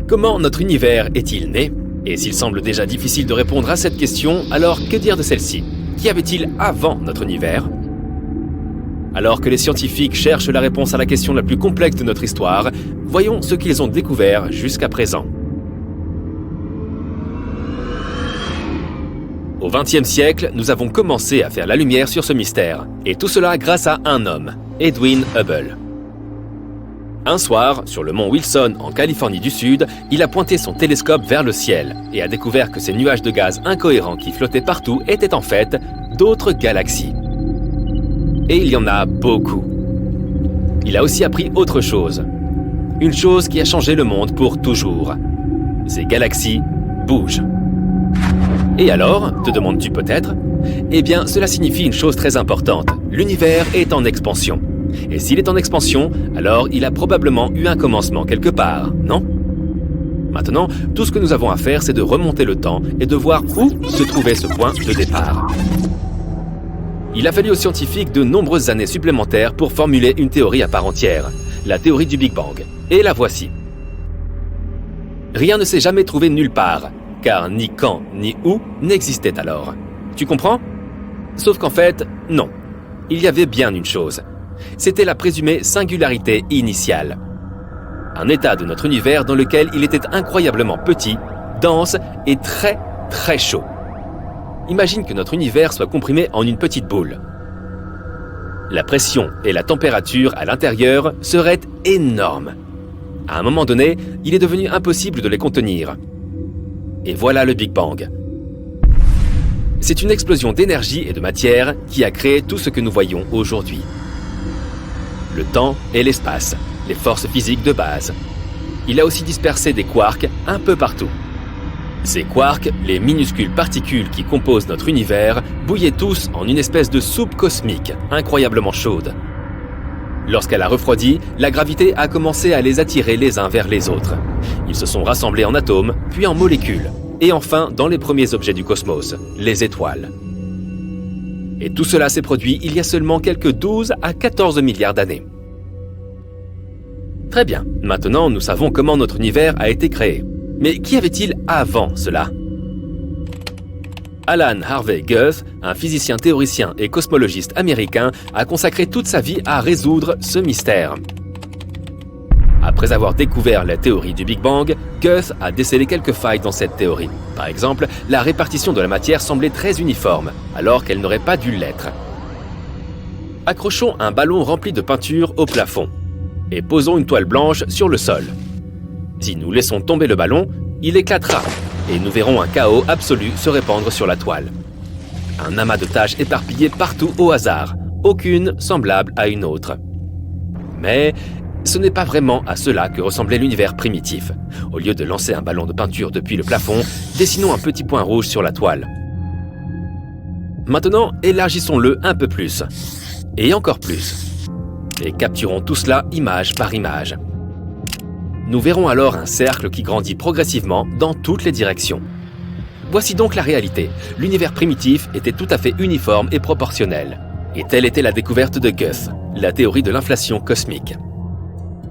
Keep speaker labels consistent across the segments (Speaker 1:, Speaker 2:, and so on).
Speaker 1: Comment notre univers est-il né? Et s'il semble déjà difficile de répondre à cette question, alors que dire de celle-ci? Qu'y avait-il avant notre univers? Alors que les scientifiques cherchent la réponse à la question la plus complexe de notre histoire, voyons ce qu'ils ont découvert jusqu'à présent. Au XXe siècle, nous avons commencé à faire la lumière sur ce mystère, et tout cela grâce à un homme, Edwin Hubble. Un soir, sur le mont Wilson, en Californie du Sud, il a pointé son télescope vers le ciel et a découvert que ces nuages de gaz incohérents qui flottaient partout étaient en fait d'autres galaxies. Et il y en a beaucoup. Il a aussi appris autre chose. Une chose qui a changé le monde pour toujours. Ces galaxies bougent. Et alors, te demandes-tu peut-être? Eh bien, cela signifie une chose très importante. L'univers est en expansion. Et s'il est en expansion, alors il a probablement eu un commencement quelque part, non? Maintenant, tout ce que nous avons à faire, c'est de remonter le temps et de voir où se trouvait ce point de départ. Il a fallu aux scientifiques de nombreuses années supplémentaires pour formuler une théorie à part entière, la théorie du Big Bang. Et la voici. Rien ne s'est jamais trouvé nulle part, car ni quand ni où n'existait alors. Tu comprends? Sauf qu'en fait, non. Il y avait bien une chose. C'était la présumée singularité initiale. Un état de notre univers dans lequel il était incroyablement petit, dense et très, très chaud. Imagine que notre univers soit comprimé en une petite boule. La pression et la température à l'intérieur seraient énormes. À un moment donné, il est devenu impossible de les contenir. Et voilà le Big Bang. C'est une explosion d'énergie et de matière qui a créé tout ce que nous voyons aujourd'hui. Le temps et l'espace, les forces physiques de base. Il a aussi dispersé des quarks un peu partout. Ces quarks, les minuscules particules qui composent notre univers, bouillaient tous en une espèce de soupe cosmique incroyablement chaude. Lorsqu'elle a refroidi, la gravité a commencé à les attirer les uns vers les autres. Ils se sont rassemblés en atomes, puis en molécules, et enfin dans les premiers objets du cosmos, les étoiles. Et tout cela s'est produit il y a seulement quelques 12 à 14 milliards d'années. Très bien, maintenant nous savons comment notre univers a été créé. Mais qu'y avait-il avant cela? Alan Harvey Guth, un physicien théoricien et cosmologiste américain, a consacré toute sa vie à résoudre ce mystère. Après avoir découvert la théorie du Big Bang, Guth a décelé quelques failles dans cette théorie. Par exemple, la répartition de la matière semblait très uniforme, alors qu'elle n'aurait pas dû l'être. Accrochons un ballon rempli de peinture au plafond et posons une toile blanche sur le sol. Si nous laissons tomber le ballon, il éclatera et nous verrons un chaos absolu se répandre sur la toile. Un amas de taches éparpillées partout au hasard, aucune semblable à une autre. Mais ce n'est pas vraiment à cela que ressemblait l'univers primitif. Au lieu de lancer un ballon de peinture depuis le plafond, dessinons un petit point rouge sur la toile. Maintenant, élargissons-le un peu plus. Et encore plus. Et capturons tout cela image par image. Nous verrons alors un cercle qui grandit progressivement dans toutes les directions. Voici donc la réalité. L'univers primitif était tout à fait uniforme et proportionnel. Et telle était la découverte de Guth, la théorie de l'inflation cosmique.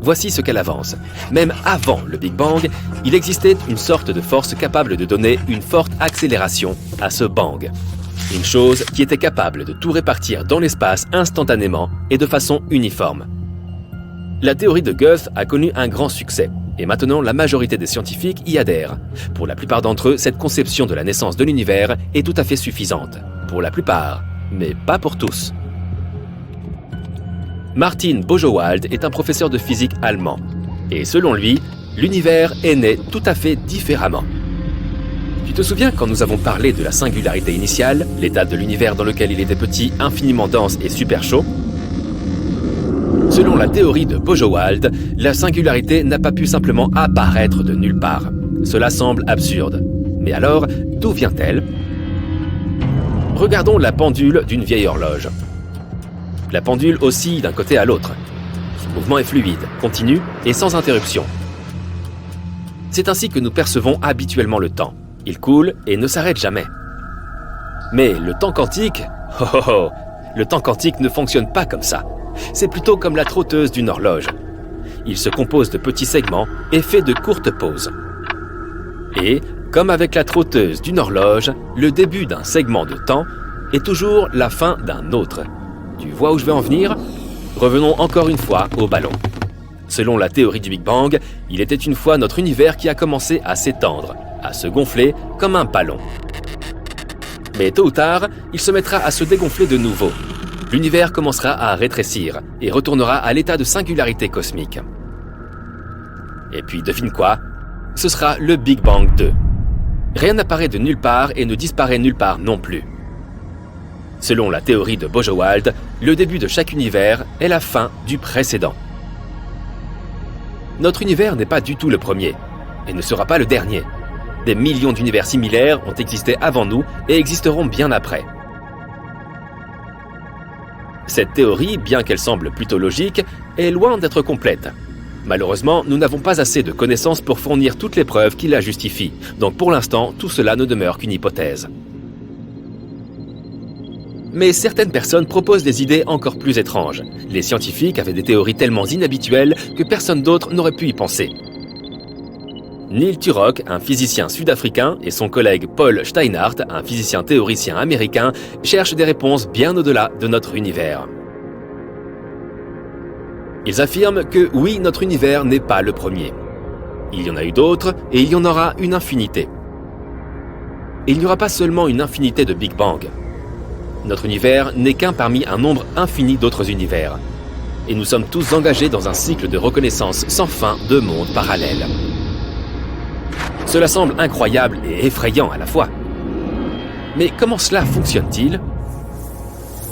Speaker 1: Voici ce qu'elle avance. Même avant le Big Bang, il existait une sorte de force capable de donner une forte accélération à ce bang. Une chose qui était capable de tout répartir dans l'espace instantanément et de façon uniforme. La théorie de Guth a connu un grand succès, et maintenant la majorité des scientifiques y adhèrent. Pour la plupart d'entre eux, cette conception de la naissance de l'univers est tout à fait suffisante. Pour la plupart, mais pas pour tous. Martin Bojewald est un professeur de physique allemand. Et selon lui, l'univers est né tout à fait différemment. Tu te souviens quand nous avons parlé de la singularité initiale, l'état de l'univers dans lequel il était petit, infiniment dense et super chaud? Selon la théorie de Bojewald, la singularité n'a pas pu simplement apparaître de nulle part. Cela semble absurde. Mais alors, d'où vient-elle? Regardons la pendule d'une vieille horloge. La pendule oscille d'un côté à l'autre. Son mouvement est fluide, continu et sans interruption. C'est ainsi que nous percevons habituellement le temps. Il coule et ne s'arrête jamais. Mais le temps quantique, le temps quantique ne fonctionne pas comme ça. C'est plutôt comme la trotteuse d'une horloge. Il se compose de petits segments et fait de courtes pauses. Et, comme avec la trotteuse d'une horloge, le début d'un segment de temps est toujours la fin d'un autre. Tu vois où je vais en venir? Revenons encore une fois au ballon. Selon la théorie du Big Bang, il était une fois notre univers qui a commencé à s'étendre, à se gonfler comme un ballon. Mais tôt ou tard, il se mettra à se dégonfler de nouveau. L'univers commencera à rétrécir et retournera à l'état de singularité cosmique. Et puis devine quoi? Ce sera le Big Bang 2. Rien n'apparaît de nulle part et ne disparaît nulle part non plus. Selon la théorie de Bojewald, le début de chaque univers est la fin du précédent. Notre univers n'est pas du tout le premier, et ne sera pas le dernier. Des millions d'univers similaires ont existé avant nous et existeront bien après. Cette théorie, bien qu'elle semble plutôt logique, est loin d'être complète. Malheureusement, nous n'avons pas assez de connaissances pour fournir toutes les preuves qui la justifient, donc pour l'instant, tout cela ne demeure qu'une hypothèse. Mais certaines personnes proposent des idées encore plus étranges. Les scientifiques avaient des théories tellement inhabituelles que personne d'autre n'aurait pu y penser. Neil Turok, un physicien sud-africain, et son collègue Paul Steinhardt, un physicien théoricien américain, cherchent des réponses bien au-delà de notre univers. Ils affirment que oui, notre univers n'est pas le premier. Il y en a eu d'autres et il y en aura une infinité. Et il n'y aura pas seulement une infinité de Big Bang. Notre univers n'est qu'un parmi un nombre infini d'autres univers. Et nous sommes tous engagés dans un cycle de reconnaissance sans fin de mondes parallèles. Cela semble incroyable et effrayant à la fois. Mais comment cela fonctionne-t-il?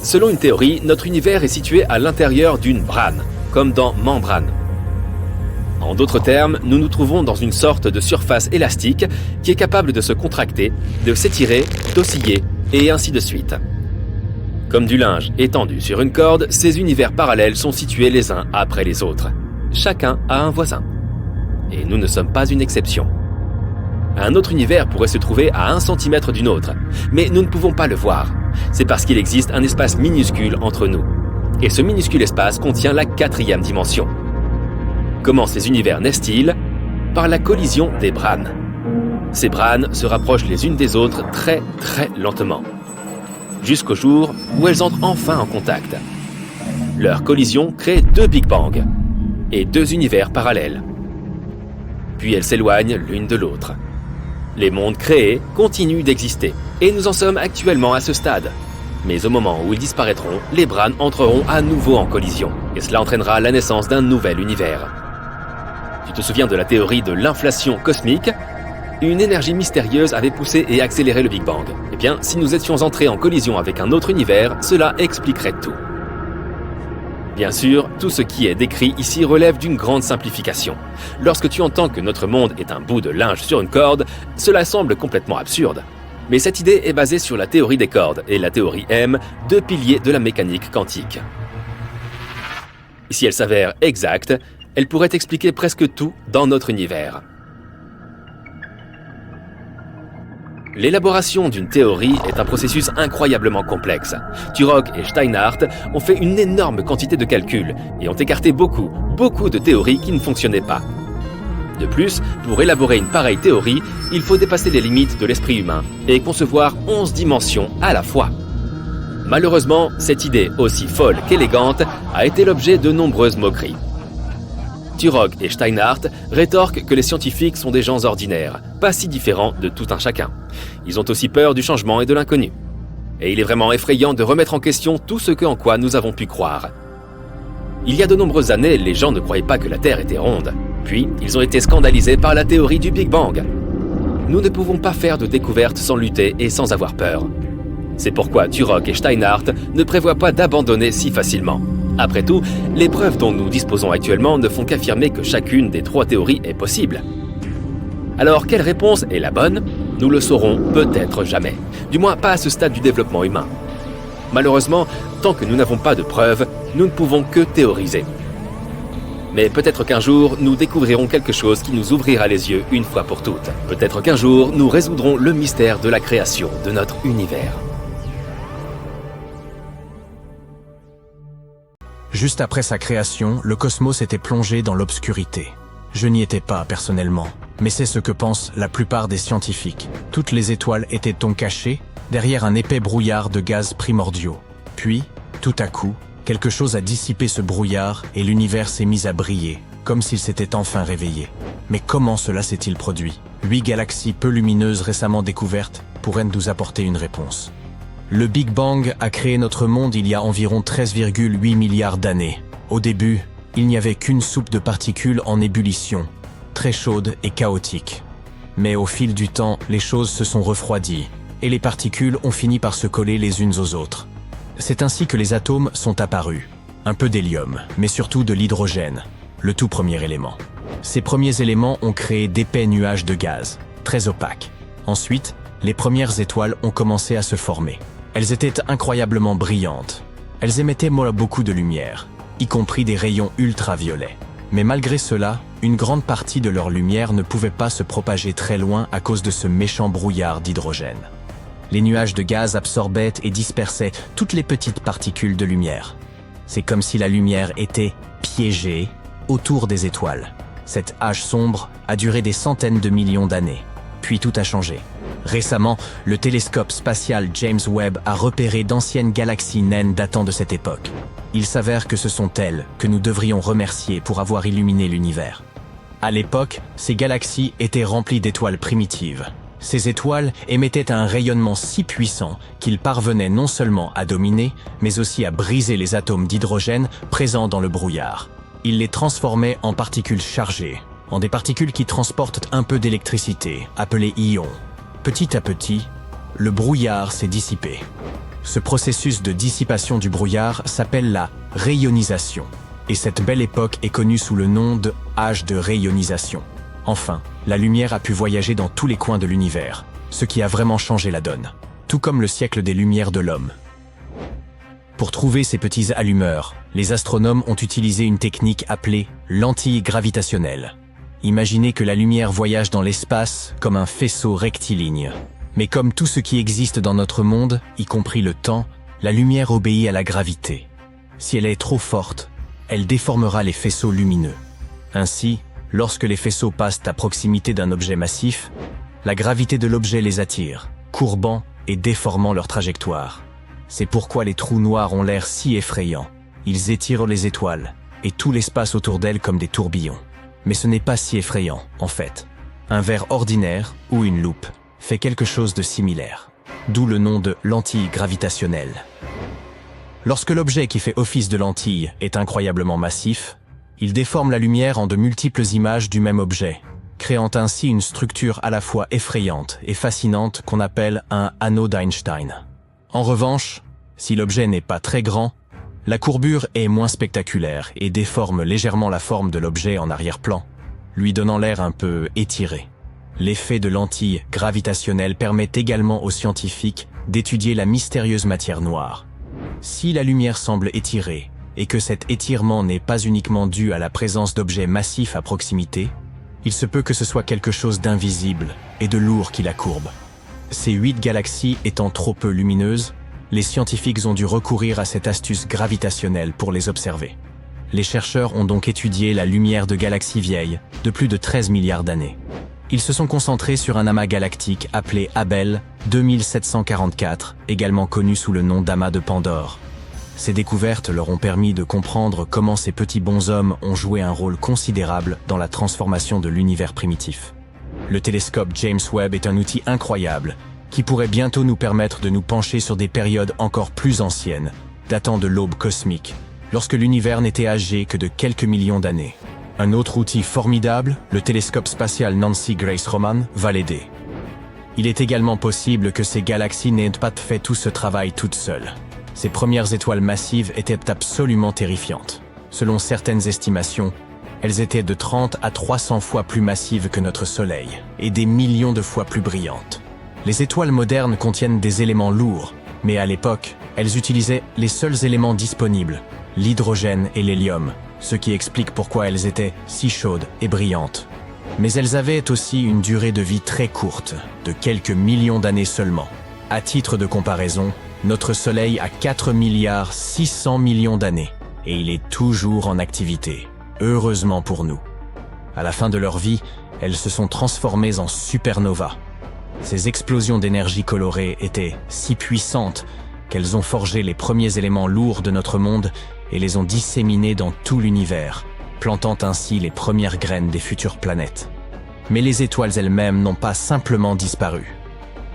Speaker 1: Selon une théorie, notre univers est situé à l'intérieur d'une brane, comme dans Membrane. En d'autres termes, nous nous trouvons dans une sorte de surface élastique qui est capable de se contracter, de s'étirer, d'osciller, et ainsi de suite. Comme du linge étendu sur une corde, ces univers parallèles sont situés les uns après les autres. Chacun a un voisin. Et nous ne sommes pas une exception. Un autre univers pourrait se trouver à 1 centimètre d'une autre, mais nous ne pouvons pas le voir. C'est parce qu'il existe un espace minuscule entre nous. Et ce minuscule espace contient la 4e dimension. Comment ces univers naissent-ils? Par la collision des branes. Ces branes se rapprochent les unes des autres très lentement, jusqu'au jour où elles entrent enfin en contact. Leur collision crée 2 Big Bang et 2 univers parallèles. Puis elles s'éloignent l'une de l'autre. Les mondes créés continuent d'exister, et nous en sommes actuellement à ce stade. Mais au moment où ils disparaîtront, les branes entreront à nouveau en collision, et cela entraînera la naissance d'un nouvel univers. Tu te souviens de la théorie de l'inflation cosmique? Une énergie mystérieuse avait poussé et accéléré le Big Bang. Eh bien, si nous étions entrés en collision avec un autre univers, cela expliquerait tout. Bien sûr, tout ce qui est décrit ici relève d'une grande simplification. Lorsque tu entends que notre monde est un bout de linge sur une corde, cela semble complètement absurde. Mais cette idée est basée sur la théorie des cordes et la théorie M, 2 piliers de la mécanique quantique. Si elle s'avère exacte, elle pourrait expliquer presque tout dans notre univers. L'élaboration d'une théorie est un processus incroyablement complexe. Turok et Steinhardt ont fait une énorme quantité de calculs et ont écarté beaucoup de théories qui ne fonctionnaient pas. De plus, pour élaborer une pareille théorie, il faut dépasser les limites de l'esprit humain et concevoir 11 dimensions à la fois. Malheureusement, cette idée aussi folle qu'élégante a été l'objet de nombreuses moqueries. Turok et Steinhardt rétorquent que les scientifiques sont des gens ordinaires, pas si différents de tout un chacun. Ils ont aussi peur du changement et de l'inconnu. Et il est vraiment effrayant de remettre en question tout ce en quoi nous avons pu croire. Il y a de nombreuses années, les gens ne croyaient pas que la Terre était ronde. Puis, ils ont été scandalisés par la théorie du Big Bang. Nous ne pouvons pas faire de découvertes sans lutter et sans avoir peur. C'est pourquoi Turok et Steinhardt ne prévoient pas d'abandonner si facilement. Après tout, les preuves dont nous disposons actuellement ne font qu'affirmer que chacune des 3 théories est possible. Alors, quelle réponse est la bonne? Nous le saurons peut-être jamais. Du moins, pas à ce stade du développement humain. Malheureusement, tant que nous n'avons pas de preuves, nous ne pouvons que théoriser. Mais peut-être qu'un jour, nous découvrirons quelque chose qui nous ouvrira les yeux une fois pour toutes. Peut-être qu'un jour, nous résoudrons le mystère de la création de notre univers.
Speaker 2: Juste après sa création, le cosmos était plongé dans l'obscurité. Je n'y étais pas personnellement, Mais c'est ce que pensent la plupart des scientifiques. Toutes les étoiles étaient donc cachées derrière un épais brouillard de gaz primordiaux. Puis, tout à coup, quelque chose a dissipé ce brouillard et l'univers s'est mis à briller, comme s'il s'était enfin réveillé. Mais comment cela s'est-il produit? 8 galaxies peu lumineuses récemment découvertes pourraient nous apporter une réponse. Le Big Bang a créé notre monde il y a environ 13,8 milliards d'années. Au début, il n'y avait qu'une soupe de particules en ébullition, très chaude et chaotique. Mais au fil du temps, les choses se sont refroidies, et les particules ont fini par se coller les unes aux autres. C'est ainsi que les atomes sont apparus. Un peu d'hélium, mais surtout de l'hydrogène, le tout premier élément. Ces premiers éléments ont créé d'épais nuages de gaz, très opaques. Ensuite, les premières étoiles ont commencé à se former. Elles étaient incroyablement brillantes. Elles émettaient beaucoup de lumière, y compris des rayons ultraviolets. Mais malgré cela, une grande partie de leur lumière ne pouvait pas se propager très loin à cause de ce méchant brouillard d'hydrogène. Les nuages de gaz absorbaient et dispersaient toutes les petites particules de lumière. C'est comme si la lumière était piégée autour des étoiles. Cet âge sombre a duré des centaines de millions d'années. Puis tout a changé. Récemment, le télescope spatial James Webb a repéré d'anciennes galaxies naines datant de cette époque. Il s'avère que ce sont elles que nous devrions remercier pour avoir illuminé l'univers. À l'époque, ces galaxies étaient remplies d'étoiles primitives. Ces étoiles émettaient un rayonnement si puissant qu'ils parvenaient non seulement à dominer, mais aussi à briser les atomes d'hydrogène présents dans le brouillard. Ils les transformaient en particules chargées, en des particules qui transportent un peu d'électricité, appelées ions. Petit à petit, le brouillard s'est dissipé. Ce processus de dissipation du brouillard s'appelle la rayonisation. Et cette belle époque est connue sous le nom de âge de rayonisation. Enfin, la lumière a pu voyager dans tous les coins de l'univers, ce qui a vraiment changé la donne. Tout comme le siècle des Lumières de l'homme. Pour trouver ces petits allumeurs, les astronomes ont utilisé une technique appelée lentille gravitationnelle. Imaginez que la lumière voyage dans l'espace comme un faisceau rectiligne. Mais comme tout ce qui existe dans notre monde, y compris le temps, la lumière obéit à la gravité. Si elle est trop forte, elle déformera les faisceaux lumineux. Ainsi, lorsque les faisceaux passent à proximité d'un objet massif, la gravité de l'objet les attire, courbant et déformant leur trajectoire. C'est pourquoi les trous noirs ont l'air si effrayants. Ils étirent les étoiles et tout l'espace autour d'elles comme des tourbillons. Mais ce n'est pas si effrayant, en fait. Un verre ordinaire, ou une loupe, fait quelque chose de similaire. D'où le nom de lentille gravitationnelle. Lorsque l'objet qui fait office de lentille est incroyablement massif, il déforme la lumière en de multiples images du même objet, créant ainsi une structure à la fois effrayante et fascinante qu'on appelle un anneau d'Einstein. En revanche, si l'objet n'est pas très grand, la courbure est moins spectaculaire et déforme légèrement la forme de l'objet en arrière-plan, lui donnant l'air un peu étiré. L'effet de lentille gravitationnelle permet également aux scientifiques d'étudier la mystérieuse matière noire. Si la lumière semble étirée et que cet étirement n'est pas uniquement dû à la présence d'objets massifs à proximité, il se peut que ce soit quelque chose d'invisible et de lourd qui la courbe. Ces 8 galaxies étant trop peu lumineuses, les scientifiques ont dû recourir à cette astuce gravitationnelle pour les observer. Les chercheurs ont donc étudié la lumière de galaxies vieilles de plus de 13 milliards d'années. Ils se sont concentrés sur un amas galactique appelé Abell 2744, également connu sous le nom d'amas de Pandore. Ces découvertes leur ont permis de comprendre comment ces petits bonshommes ont joué un rôle considérable dans la transformation de l'univers primitif. Le télescope James Webb est un outil incroyable qui pourrait bientôt nous permettre de nous pencher sur des périodes encore plus anciennes, datant de l'aube cosmique, lorsque l'univers n'était âgé que de quelques millions d'années. Un autre outil formidable, le télescope spatial Nancy Grace Roman, va l'aider. Il est également possible que ces galaxies n'aient pas fait tout ce travail toutes seules. Ces premières étoiles massives étaient absolument terrifiantes. Selon certaines estimations, elles étaient de 30 à 300 fois plus massives que notre Soleil, et des millions de fois plus brillantes. Les étoiles modernes contiennent des éléments lourds, mais à l'époque, elles utilisaient les seuls éléments disponibles, l'hydrogène et l'hélium, ce qui explique pourquoi elles étaient si chaudes et brillantes. Mais elles avaient aussi une durée de vie très courte, de quelques millions d'années seulement. À titre de comparaison, notre Soleil a 4 milliards 600 millions d'années, et il est toujours en activité, heureusement pour nous. À la fin de leur vie, elles se sont transformées en supernovas. Ces explosions d'énergie colorée étaient si puissantes qu'elles ont forgé les premiers éléments lourds de notre monde et les ont disséminés dans tout l'univers, plantant ainsi les premières graines des futures planètes. Mais les étoiles elles-mêmes n'ont pas simplement disparu.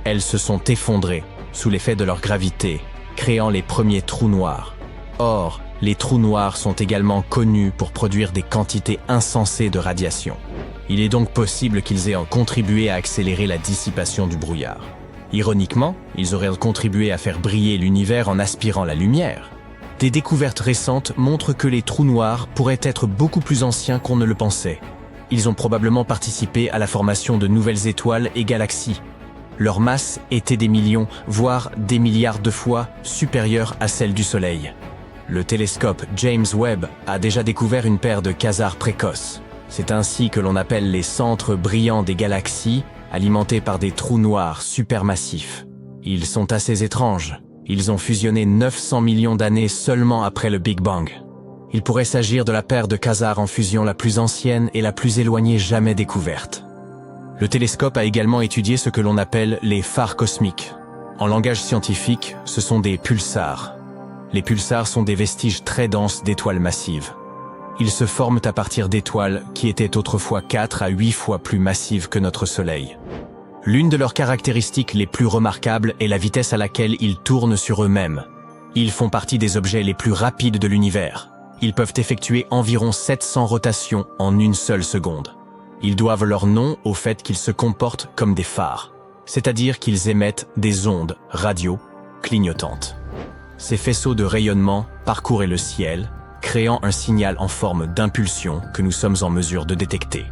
Speaker 2: Elles se sont effondrées sous l'effet de leur gravité, créant les premiers trous noirs. Or, les trous noirs sont également connus pour produire des quantités insensées de radiation. Il est donc possible qu'ils aient contribué à accélérer la dissipation du brouillard. Ironiquement, ils auraient contribué à faire briller l'univers en aspirant la lumière. Des découvertes récentes montrent que les trous noirs pourraient être beaucoup plus anciens qu'on ne le pensait. Ils ont probablement participé à la formation de nouvelles étoiles et galaxies. Leur masse était des millions, voire des milliards de fois supérieure à celle du Soleil. Le télescope James Webb a déjà découvert une paire de quasars précoces. C'est ainsi que l'on appelle les centres brillants des galaxies, alimentés par des trous noirs supermassifs. Ils sont assez étranges. Ils ont fusionné 900 millions d'années seulement après le Big Bang. Il pourrait s'agir de la paire de quasars en fusion la plus ancienne et la plus éloignée jamais découverte. Le télescope a également étudié ce que l'on appelle les phares cosmiques. En langage scientifique, ce sont des pulsars. Les pulsars sont des vestiges très denses d'étoiles massives. Ils se forment à partir d'étoiles qui étaient autrefois 4 à 8 fois plus massives que notre Soleil. L'une de leurs caractéristiques les plus remarquables est la vitesse à laquelle ils tournent sur eux-mêmes. Ils font partie des objets les plus rapides de l'univers. Ils peuvent effectuer environ 700 rotations en une seule seconde. Ils doivent leur nom au fait qu'ils se comportent comme des phares, c'est-à-dire qu'ils émettent des ondes radio clignotantes. Ces faisceaux de rayonnement parcouraient le ciel, créant un signal en forme d'impulsion que nous sommes en mesure de détecter.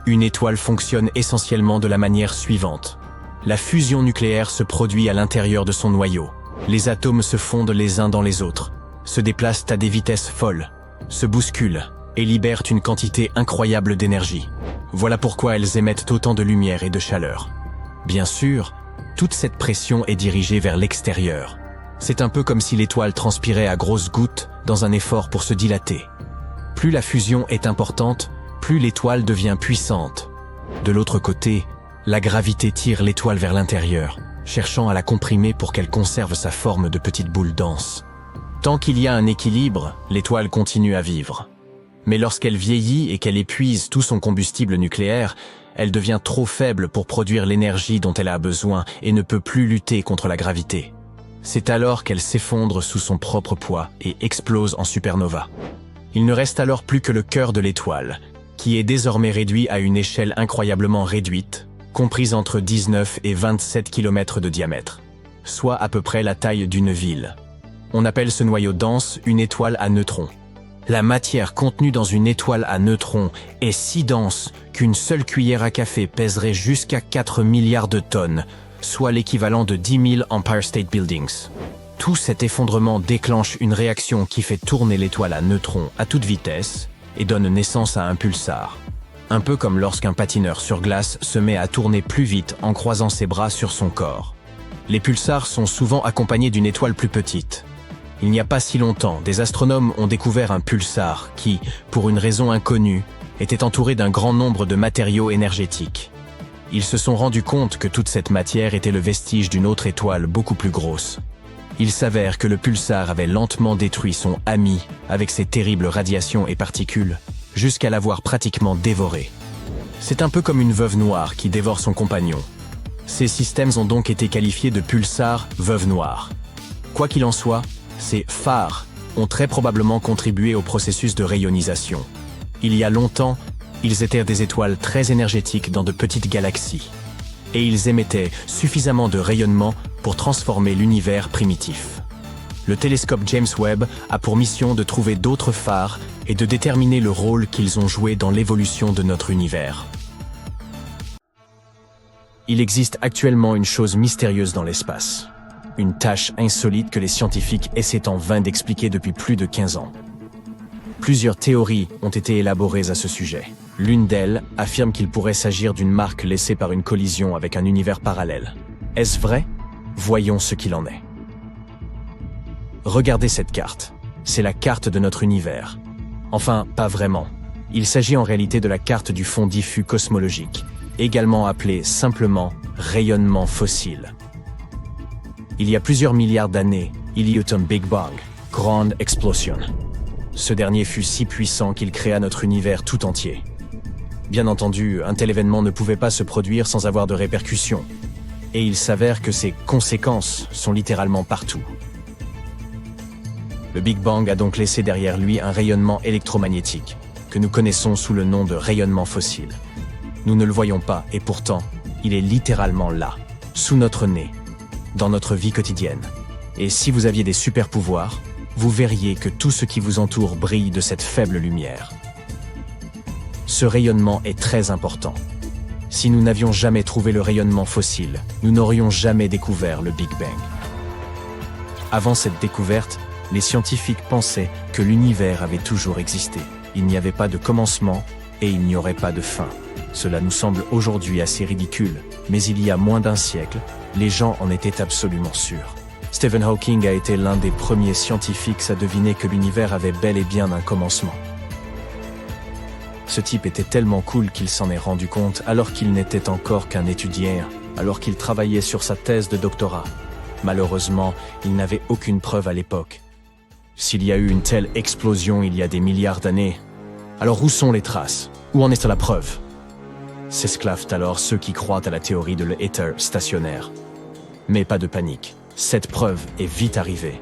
Speaker 2: Une étoile fonctionne essentiellement de la manière suivante. La fusion nucléaire se produit à l'intérieur de son noyau. Les atomes se fondent les uns dans les autres, se déplacent à des vitesses folles, se bousculent et libèrent une quantité incroyable d'énergie. Voilà pourquoi elles émettent autant de lumière et de chaleur. Bien sûr, toute cette pression est dirigée vers l'extérieur. C'est un peu comme si l'étoile transpirait à grosses gouttes dans un effort pour se dilater. Plus la fusion est importante, plus l'étoile devient puissante. De l'autre côté, la gravité tire l'étoile vers l'intérieur, cherchant à la comprimer pour qu'elle conserve sa forme de petite boule dense. Tant qu'il y a un équilibre, l'étoile continue à vivre. Mais lorsqu'elle vieillit et qu'elle épuise tout son combustible nucléaire, elle devient trop faible pour produire l'énergie dont elle a besoin et ne peut plus lutter contre la gravité. C'est alors qu'elle s'effondre sous son propre poids et explose en supernova. Il ne reste alors plus que le cœur de l'étoile, qui est désormais réduit à une échelle incroyablement réduite, comprise entre 19 et 27 km de diamètre, soit à peu près la taille d'une ville. On appelle ce noyau dense une étoile à neutrons. La matière contenue dans une étoile à neutrons est si dense qu'une seule cuillère à café pèserait jusqu'à 4 milliards de tonnes, soit l'équivalent de 10 000 Empire State Buildings. Tout cet effondrement déclenche une réaction qui fait tourner l'étoile à neutrons à toute vitesse et donne naissance à un pulsar. Un peu comme lorsqu'un patineur sur glace se met à tourner plus vite en croisant ses bras sur son corps. Les pulsars sont souvent accompagnés d'une étoile plus petite. Il n'y a pas si longtemps, des astronomes ont découvert un pulsar qui, pour une raison inconnue, était entouré d'un grand nombre de matériaux énergétiques. Ils se sont rendus compte que toute cette matière était le vestige d'une autre étoile beaucoup plus grosse. Il s'avère que le pulsar avait lentement détruit son ami avec ses terribles radiations et particules, jusqu'à l'avoir pratiquement dévoré. C'est un peu comme une veuve noire qui dévore son compagnon. Ces systèmes ont donc été qualifiés de pulsars veuve noire. Quoi qu'il en soit, ces phares ont très probablement contribué au processus de rayonisation. Il y a longtemps, ils étaient des étoiles très énergétiques dans de petites galaxies. Et ils émettaient suffisamment de rayonnement pour transformer l'univers primitif. Le télescope James Webb a pour mission de trouver d'autres phares et de déterminer le rôle qu'ils ont joué dans l'évolution de notre univers. Il existe actuellement une chose mystérieuse dans l'espace. Une tâche insolite que les scientifiques essaient en vain d'expliquer depuis plus de 15 ans. Plusieurs théories ont été élaborées à ce sujet. L'une d'elles affirme qu'il pourrait s'agir d'une marque laissée par une collision avec un univers parallèle. Est-ce vrai? Voyons ce qu'il en est. Regardez cette carte. C'est la carte de notre univers. Enfin, pas vraiment. Il s'agit en réalité de la carte du fond diffus cosmologique, également appelée simplement rayonnement fossile. Il y a plusieurs milliards d'années, il y eut un Big Bang, grande explosion. Ce dernier fut si puissant qu'il créa notre univers tout entier. Bien entendu, un tel événement ne pouvait pas se produire sans avoir de répercussions. Et il s'avère que ses conséquences sont littéralement partout. Le Big Bang a donc laissé derrière lui un rayonnement électromagnétique, que nous connaissons sous le nom de rayonnement fossile. Nous ne le voyons pas, et pourtant, il est littéralement là, sous notre nez, dans notre vie quotidienne. Et si vous aviez des super-pouvoirs, vous verriez que tout ce qui vous entoure brille de cette faible lumière. Ce rayonnement est très important. Si nous n'avions jamais trouvé le rayonnement fossile, nous n'aurions jamais découvert le Big Bang. Avant cette découverte, les scientifiques pensaient que l'univers avait toujours existé. Il n'y avait pas de commencement et il n'y aurait pas de fin. Cela nous semble aujourd'hui assez ridicule, mais il y a moins d'un siècle, les gens en étaient absolument sûrs. Stephen Hawking a été l'un des premiers scientifiques à deviner que l'univers avait bel et bien un commencement. Ce type était tellement cool qu'il s'en est rendu compte alors qu'il n'était encore qu'un étudiant, alors qu'il travaillait sur sa thèse de doctorat. Malheureusement, il n'avait aucune preuve à l'époque. S'il y a eu une telle explosion il y a des milliards d'années, alors où sont les traces? Où en est la preuve? S'esclavent alors ceux qui croient à la théorie de l'éther stationnaire. Mais pas de panique. Cette preuve est vite arrivée.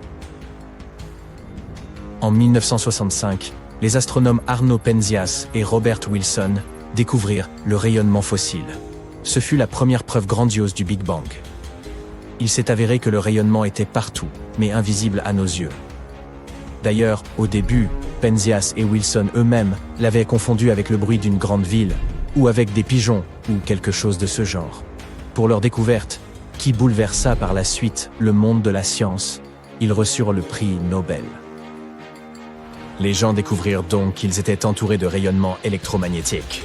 Speaker 2: En 1965, les astronomes Arno Penzias et Robert Wilson découvrirent le rayonnement fossile. Ce fut la première preuve grandiose du Big Bang. Il s'est avéré que le rayonnement était partout, mais invisible à nos yeux. D'ailleurs, au début, Penzias et Wilson eux-mêmes l'avaient confondu avec le bruit d'une grande ville, ou avec des pigeons, ou quelque chose de ce genre. Pour leur découverte, qui bouleversa par la suite le monde de la science, ils reçurent le prix Nobel. Les gens découvrirent donc qu'ils étaient entourés de rayonnements électromagnétiques.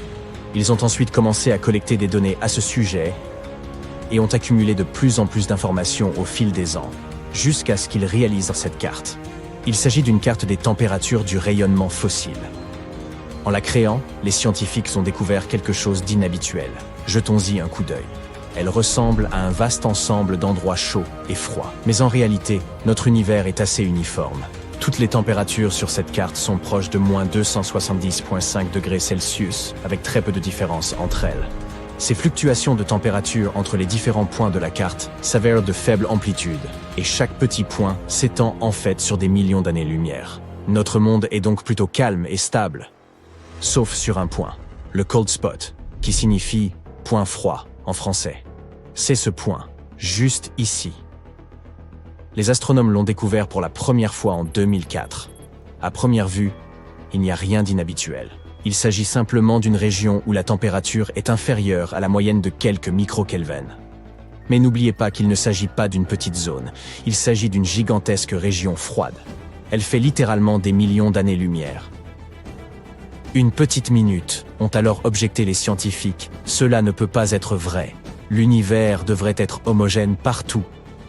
Speaker 2: Ils ont ensuite commencé à collecter des données à ce sujet et ont accumulé de plus en plus d'informations au fil des ans, jusqu'à ce qu'ils réalisent cette carte. Il s'agit d'une carte des températures du rayonnement fossile. En la créant, les scientifiques ont découvert quelque chose d'inhabituel. Jetons-y un coup d'œil. Elle ressemble à un vaste ensemble d'endroits chauds et froids. Mais en réalité, notre univers est assez uniforme. Toutes les températures sur cette carte sont proches de moins 270,5 degrés Celsius, avec très peu de différence entre elles. Ces fluctuations de température entre les différents points de la carte s'avèrent de faible amplitude, et chaque petit point s'étend en fait sur des millions d'années-lumière. Notre monde est donc plutôt calme et stable, sauf sur un point, le cold spot, qui signifie « point froid » en français. C'est ce point, juste ici. Les astronomes l'ont découvert pour la première fois en 2004. À première vue, il n'y a rien d'inhabituel. Il s'agit simplement d'une région où la température est inférieure à la moyenne de quelques microkelvins. Mais n'oubliez pas qu'il ne s'agit pas d'une petite zone, il s'agit d'une gigantesque région froide. Elle fait littéralement des millions d'années-lumière. Une petite minute, ont alors objecté les scientifiques. Cela ne peut pas être vrai. L'univers devrait être homogène partout.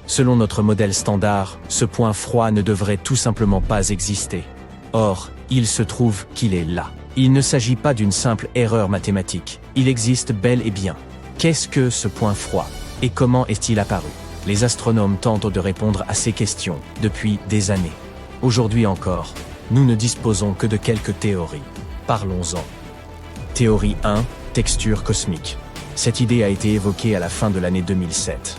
Speaker 2: Selon notre modèle standard, ce point froid ne devrait tout simplement pas exister. Or, il se trouve qu'il est là. Il ne s'agit pas d'une simple erreur mathématique. Il existe bel et bien. Qu'est-ce que ce point froid? Et comment est-il apparu? Les astronomes tentent de répondre à ces questions depuis des années. Aujourd'hui encore, nous ne disposons que de quelques théories. Parlons-en. Théorie 1, texture cosmique. Cette idée a été évoquée à la fin de l'année 2007.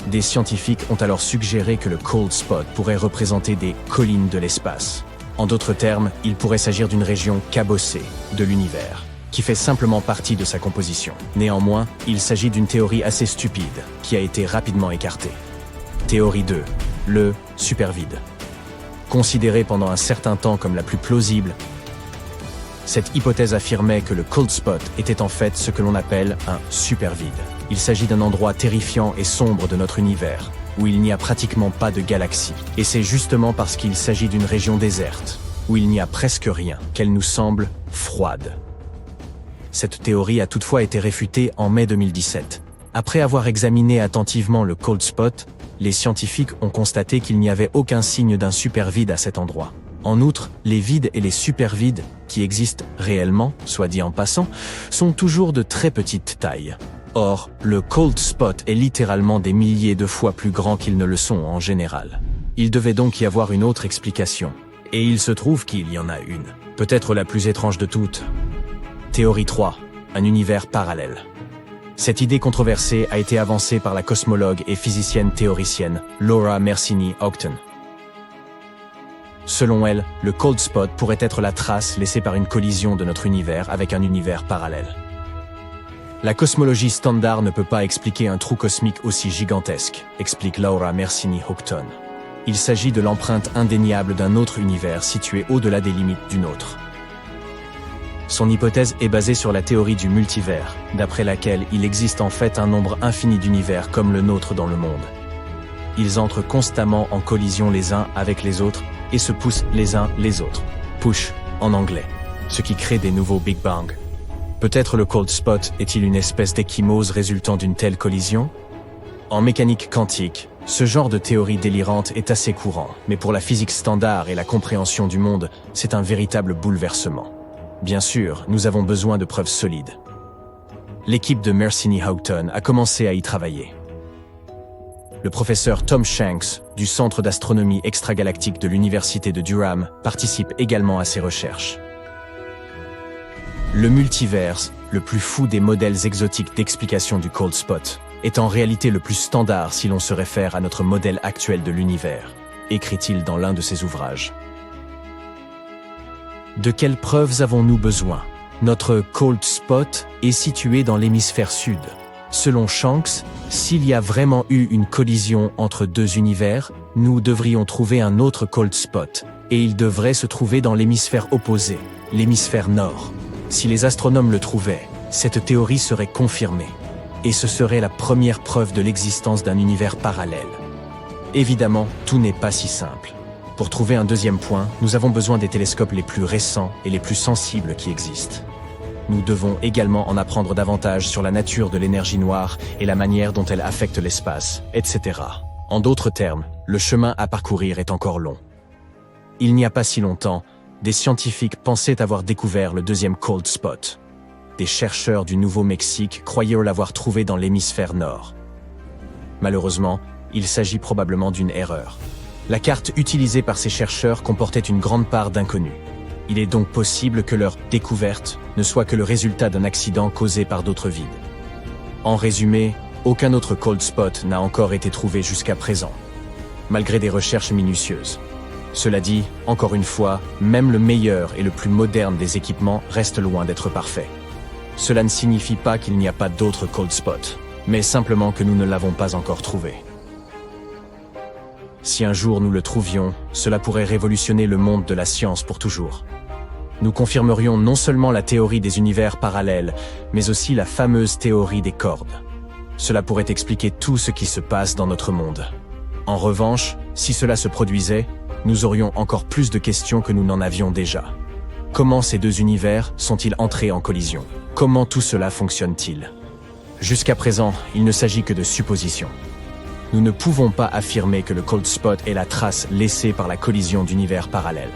Speaker 2: Des scientifiques ont alors suggéré que le cold spot pourrait représenter des collines de l'espace. En d'autres termes, il pourrait s'agir d'une région cabossée de l'univers, qui fait simplement partie de sa composition. Néanmoins, il s'agit d'une théorie assez stupide, qui a été rapidement écartée. Théorie 2, le supervide. Considérée pendant un certain temps comme la plus plausible, cette hypothèse affirmait que le cold spot était en fait ce que l'on appelle un supervide. Il s'agit d'un endroit terrifiant et sombre de notre univers, où il n'y a pratiquement pas de galaxies. Et c'est justement parce qu'il s'agit d'une région déserte, où il n'y a presque rien, qu'elle nous semble froide. Cette théorie a toutefois été réfutée en mai 2017. Après avoir examiné attentivement le cold spot, les scientifiques ont constaté qu'il n'y avait aucun signe d'un supervide à cet endroit. En outre, les vides et les supervides, qui existent réellement, soit dit en passant, sont toujours de très petite taille. Or, le cold spot est littéralement des milliers de fois plus grand qu'ils ne le sont en général. Il devait donc y avoir une autre explication. Et il se trouve qu'il y en a une, peut-être la plus étrange de toutes. Théorie 3, un univers parallèle. Cette idée controversée a été avancée par la cosmologue et physicienne théoricienne Laura Mersini-Houghton. Selon elle, le cold spot pourrait être la trace laissée par une collision de notre univers avec un univers parallèle. La cosmologie standard ne peut pas expliquer un trou cosmique aussi gigantesque, explique Laura Mersini-Houghton. Il s'agit de l'empreinte indéniable d'un autre univers situé au-delà des limites du nôtre. Son hypothèse est basée sur la théorie du multivers, d'après laquelle il existe en fait un nombre infini d'univers comme le nôtre dans le monde. Ils entrent constamment en collision les uns avec les autres et se poussent les uns les autres. Push en anglais, ce qui crée des nouveaux Big Bang. Peut-être le cold spot est-il une espèce d'échymose résultant d'une telle collision? En mécanique quantique, ce genre de théorie délirante est assez courant, mais pour la physique standard et la compréhension du monde, c'est un véritable bouleversement. Bien sûr, nous avons besoin de preuves solides. L'équipe de Mersini-Houghton a commencé à y travailler. Le professeur Tom Shanks, du Centre d'astronomie extragalactique de l'Université de Durham, participe également à ces recherches. Le multiverse, le plus fou des modèles exotiques d'explication du cold spot, est en réalité le plus standard si l'on se réfère à notre modèle actuel de l'univers, écrit-il dans l'un de ses ouvrages. De quelles preuves avons-nous besoin? Notre cold spot est situé dans l'hémisphère sud. Selon Shanks, s'il y a vraiment eu une collision entre deux univers, nous devrions trouver un autre cold spot, et il devrait se trouver dans l'hémisphère opposé, l'hémisphère nord. Si les astronomes le trouvaient, cette théorie serait confirmée, et ce serait la première preuve de l'existence d'un univers parallèle. Évidemment, tout n'est pas si simple. Pour trouver un deuxième point, nous avons besoin des télescopes les plus récents et les plus sensibles qui existent. Nous devons également en apprendre davantage sur la nature de l'énergie noire et la manière dont elle affecte l'espace, etc. En d'autres termes, le chemin à parcourir est encore long. Il n'y a pas si longtemps, des scientifiques pensaient avoir découvert le deuxième cold spot. Des chercheurs du Nouveau-Mexique croyaient l'avoir trouvé dans l'hémisphère nord. Malheureusement, il s'agit probablement d'une erreur. La carte utilisée par ces chercheurs comportait une grande part d'inconnus. Il est donc possible que leur découverte ne soit que le résultat d'un accident causé par d'autres vides. En résumé, aucun autre cold spot n'a encore été trouvé jusqu'à présent, malgré des recherches minutieuses. Cela dit, encore une fois, même le meilleur et le plus moderne des équipements reste loin d'être parfait. Cela ne signifie pas qu'il n'y a pas d'autres cold spots, mais simplement que nous ne l'avons pas encore trouvé. Si un jour nous le trouvions, cela pourrait révolutionner le monde de la science pour toujours. Nous confirmerions non seulement la théorie des univers parallèles, mais aussi la fameuse théorie des cordes. Cela pourrait expliquer tout ce qui se passe dans notre monde. En revanche, si cela se produisait, nous aurions encore plus de questions que nous n'en avions déjà. Comment ces deux univers sont-ils entrés en collision? Comment tout cela fonctionne-t-il? Jusqu'à présent, il ne s'agit que de suppositions. Nous ne pouvons pas affirmer que le cold spot est la trace laissée par la collision d'univers parallèles.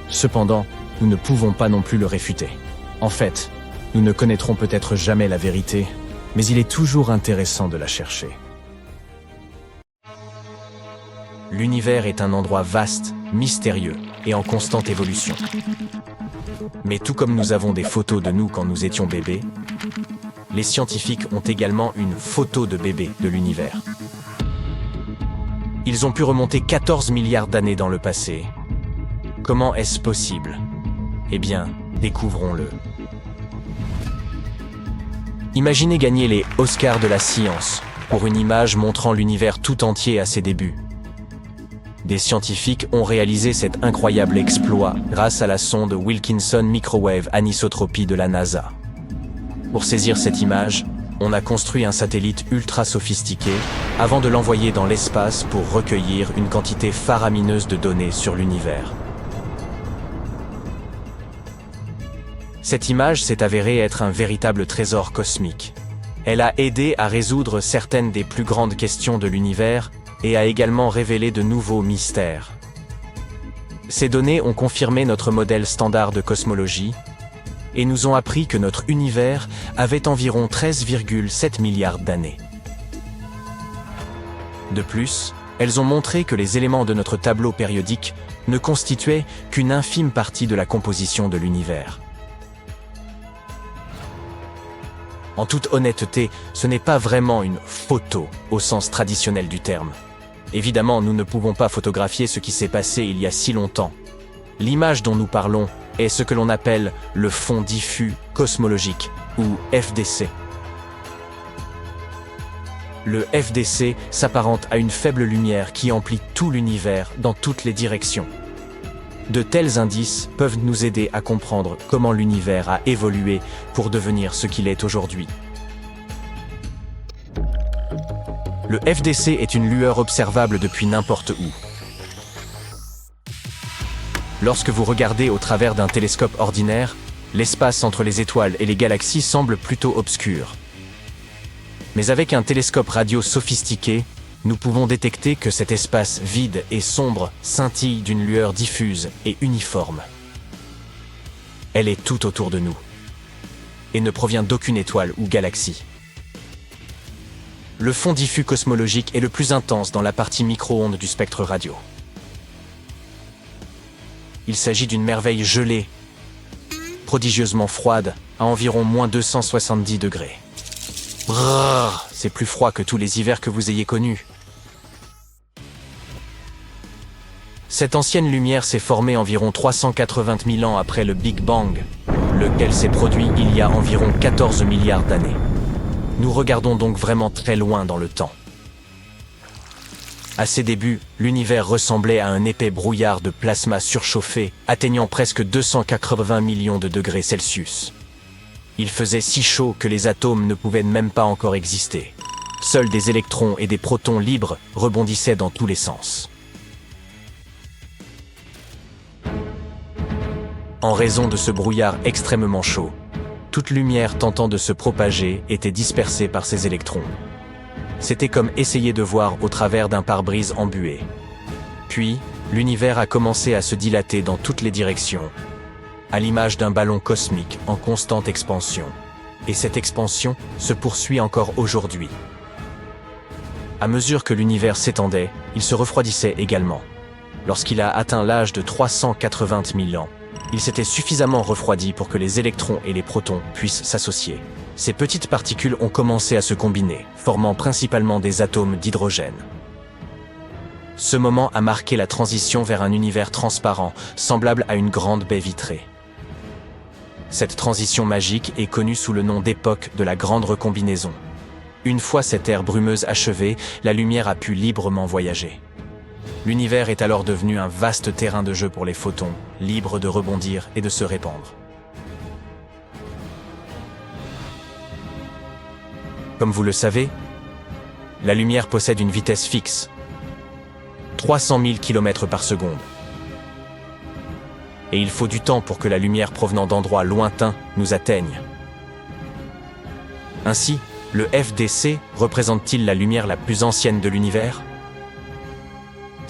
Speaker 2: Cependant, nous ne pouvons pas non plus le réfuter. En fait, nous ne connaîtrons peut-être jamais la vérité, mais il est toujours intéressant de la chercher. L'univers est un endroit vaste, mystérieux et en constante évolution. Mais tout comme nous avons des photos de nous quand nous étions bébés, les scientifiques ont également une photo de bébé de l'univers. Ils ont pu remonter 14 milliards d'années dans le passé. Comment est-ce possible? Eh bien, découvrons-le. Imaginez gagner les Oscars de la science pour une image montrant l'univers tout entier à ses débuts. Des scientifiques ont réalisé cet incroyable exploit grâce à la sonde Wilkinson Microwave Anisotropy de la NASA. Pour saisir cette image, on a construit un satellite ultra sophistiqué avant de l'envoyer dans l'espace pour recueillir une quantité faramineuse de données sur l'univers. Cette image s'est avérée être un véritable trésor cosmique. Elle a aidé à résoudre certaines des plus grandes questions de l'univers et a également révélé de nouveaux mystères. Ces données ont confirmé notre modèle standard de cosmologie et nous ont appris que notre univers avait environ 13,7 milliards d'années. De plus, elles ont montré que les éléments de notre tableau périodique ne constituaient qu'une infime partie de la composition de l'univers. En toute honnêteté, ce n'est pas vraiment une photo au sens traditionnel du terme. Évidemment, nous ne pouvons pas photographier ce qui s'est passé il y a si longtemps. L'image dont nous parlons est ce que l'on appelle le fond diffus cosmologique, ou FDC. Le FDC s'apparente à une faible lumière qui emplit tout l'univers dans toutes les directions. De tels indices peuvent nous aider à comprendre comment l'univers a évolué pour devenir ce qu'il est aujourd'hui. Le FDC est une lueur observable depuis n'importe où. Lorsque vous regardez au travers d'un télescope ordinaire, l'espace entre les étoiles et les galaxies semble plutôt obscur. Mais avec un télescope radio sophistiqué, nous pouvons détecter que cet espace vide et sombre scintille d'une lueur diffuse et uniforme. Elle est tout autour de nous et ne provient d'aucune étoile ou galaxie. Le fond diffus cosmologique est le plus intense dans la partie micro-ondes du spectre radio. Il s'agit d'une merveille gelée, prodigieusement froide, à environ moins 270 degrés. Brrr, c'est plus froid que tous les hivers que vous ayez connus. Cette ancienne lumière s'est formée environ 380 000 ans après le Big Bang, lequel s'est produit il y a environ 14 milliards d'années. Nous regardons donc vraiment très loin dans le temps. À ses débuts, l'univers ressemblait à un épais brouillard de plasma surchauffé, atteignant presque 280 millions de degrés Celsius. Il faisait si chaud que les atomes ne pouvaient même pas encore exister. Seuls des électrons et des protons libres rebondissaient dans tous les sens. En raison de ce brouillard extrêmement chaud, toute lumière tentant de se propager était dispersée par ces électrons. C'était comme essayer de voir au travers d'un pare-brise embué. Puis, l'univers a commencé à se dilater dans toutes les directions, à l'image d'un ballon cosmique en constante expansion. Et cette expansion se poursuit encore aujourd'hui. À mesure que l'univers s'étendait, il se refroidissait également. Lorsqu'il a atteint l'âge de 380 000 ans, il s'était suffisamment refroidi pour que les électrons et les protons puissent s'associer. Ces petites particules ont commencé à se combiner, formant principalement des atomes d'hydrogène. Ce moment a marqué la transition vers un univers transparent, semblable à une grande baie vitrée. Cette transition magique est connue sous le nom d'époque de la grande recombinaison. Une fois cette ère brumeuse achevée, la lumière a pu librement voyager. L'univers est alors devenu un vaste terrain de jeu pour les photons, libres de rebondir et de se répandre. Comme vous le savez, la lumière possède une vitesse fixe, 300 000 km par seconde. Et il faut du temps pour que la lumière provenant d'endroits lointains nous atteigne. Ainsi, le FDC représente-t-il la lumière la plus ancienne de l'univers ?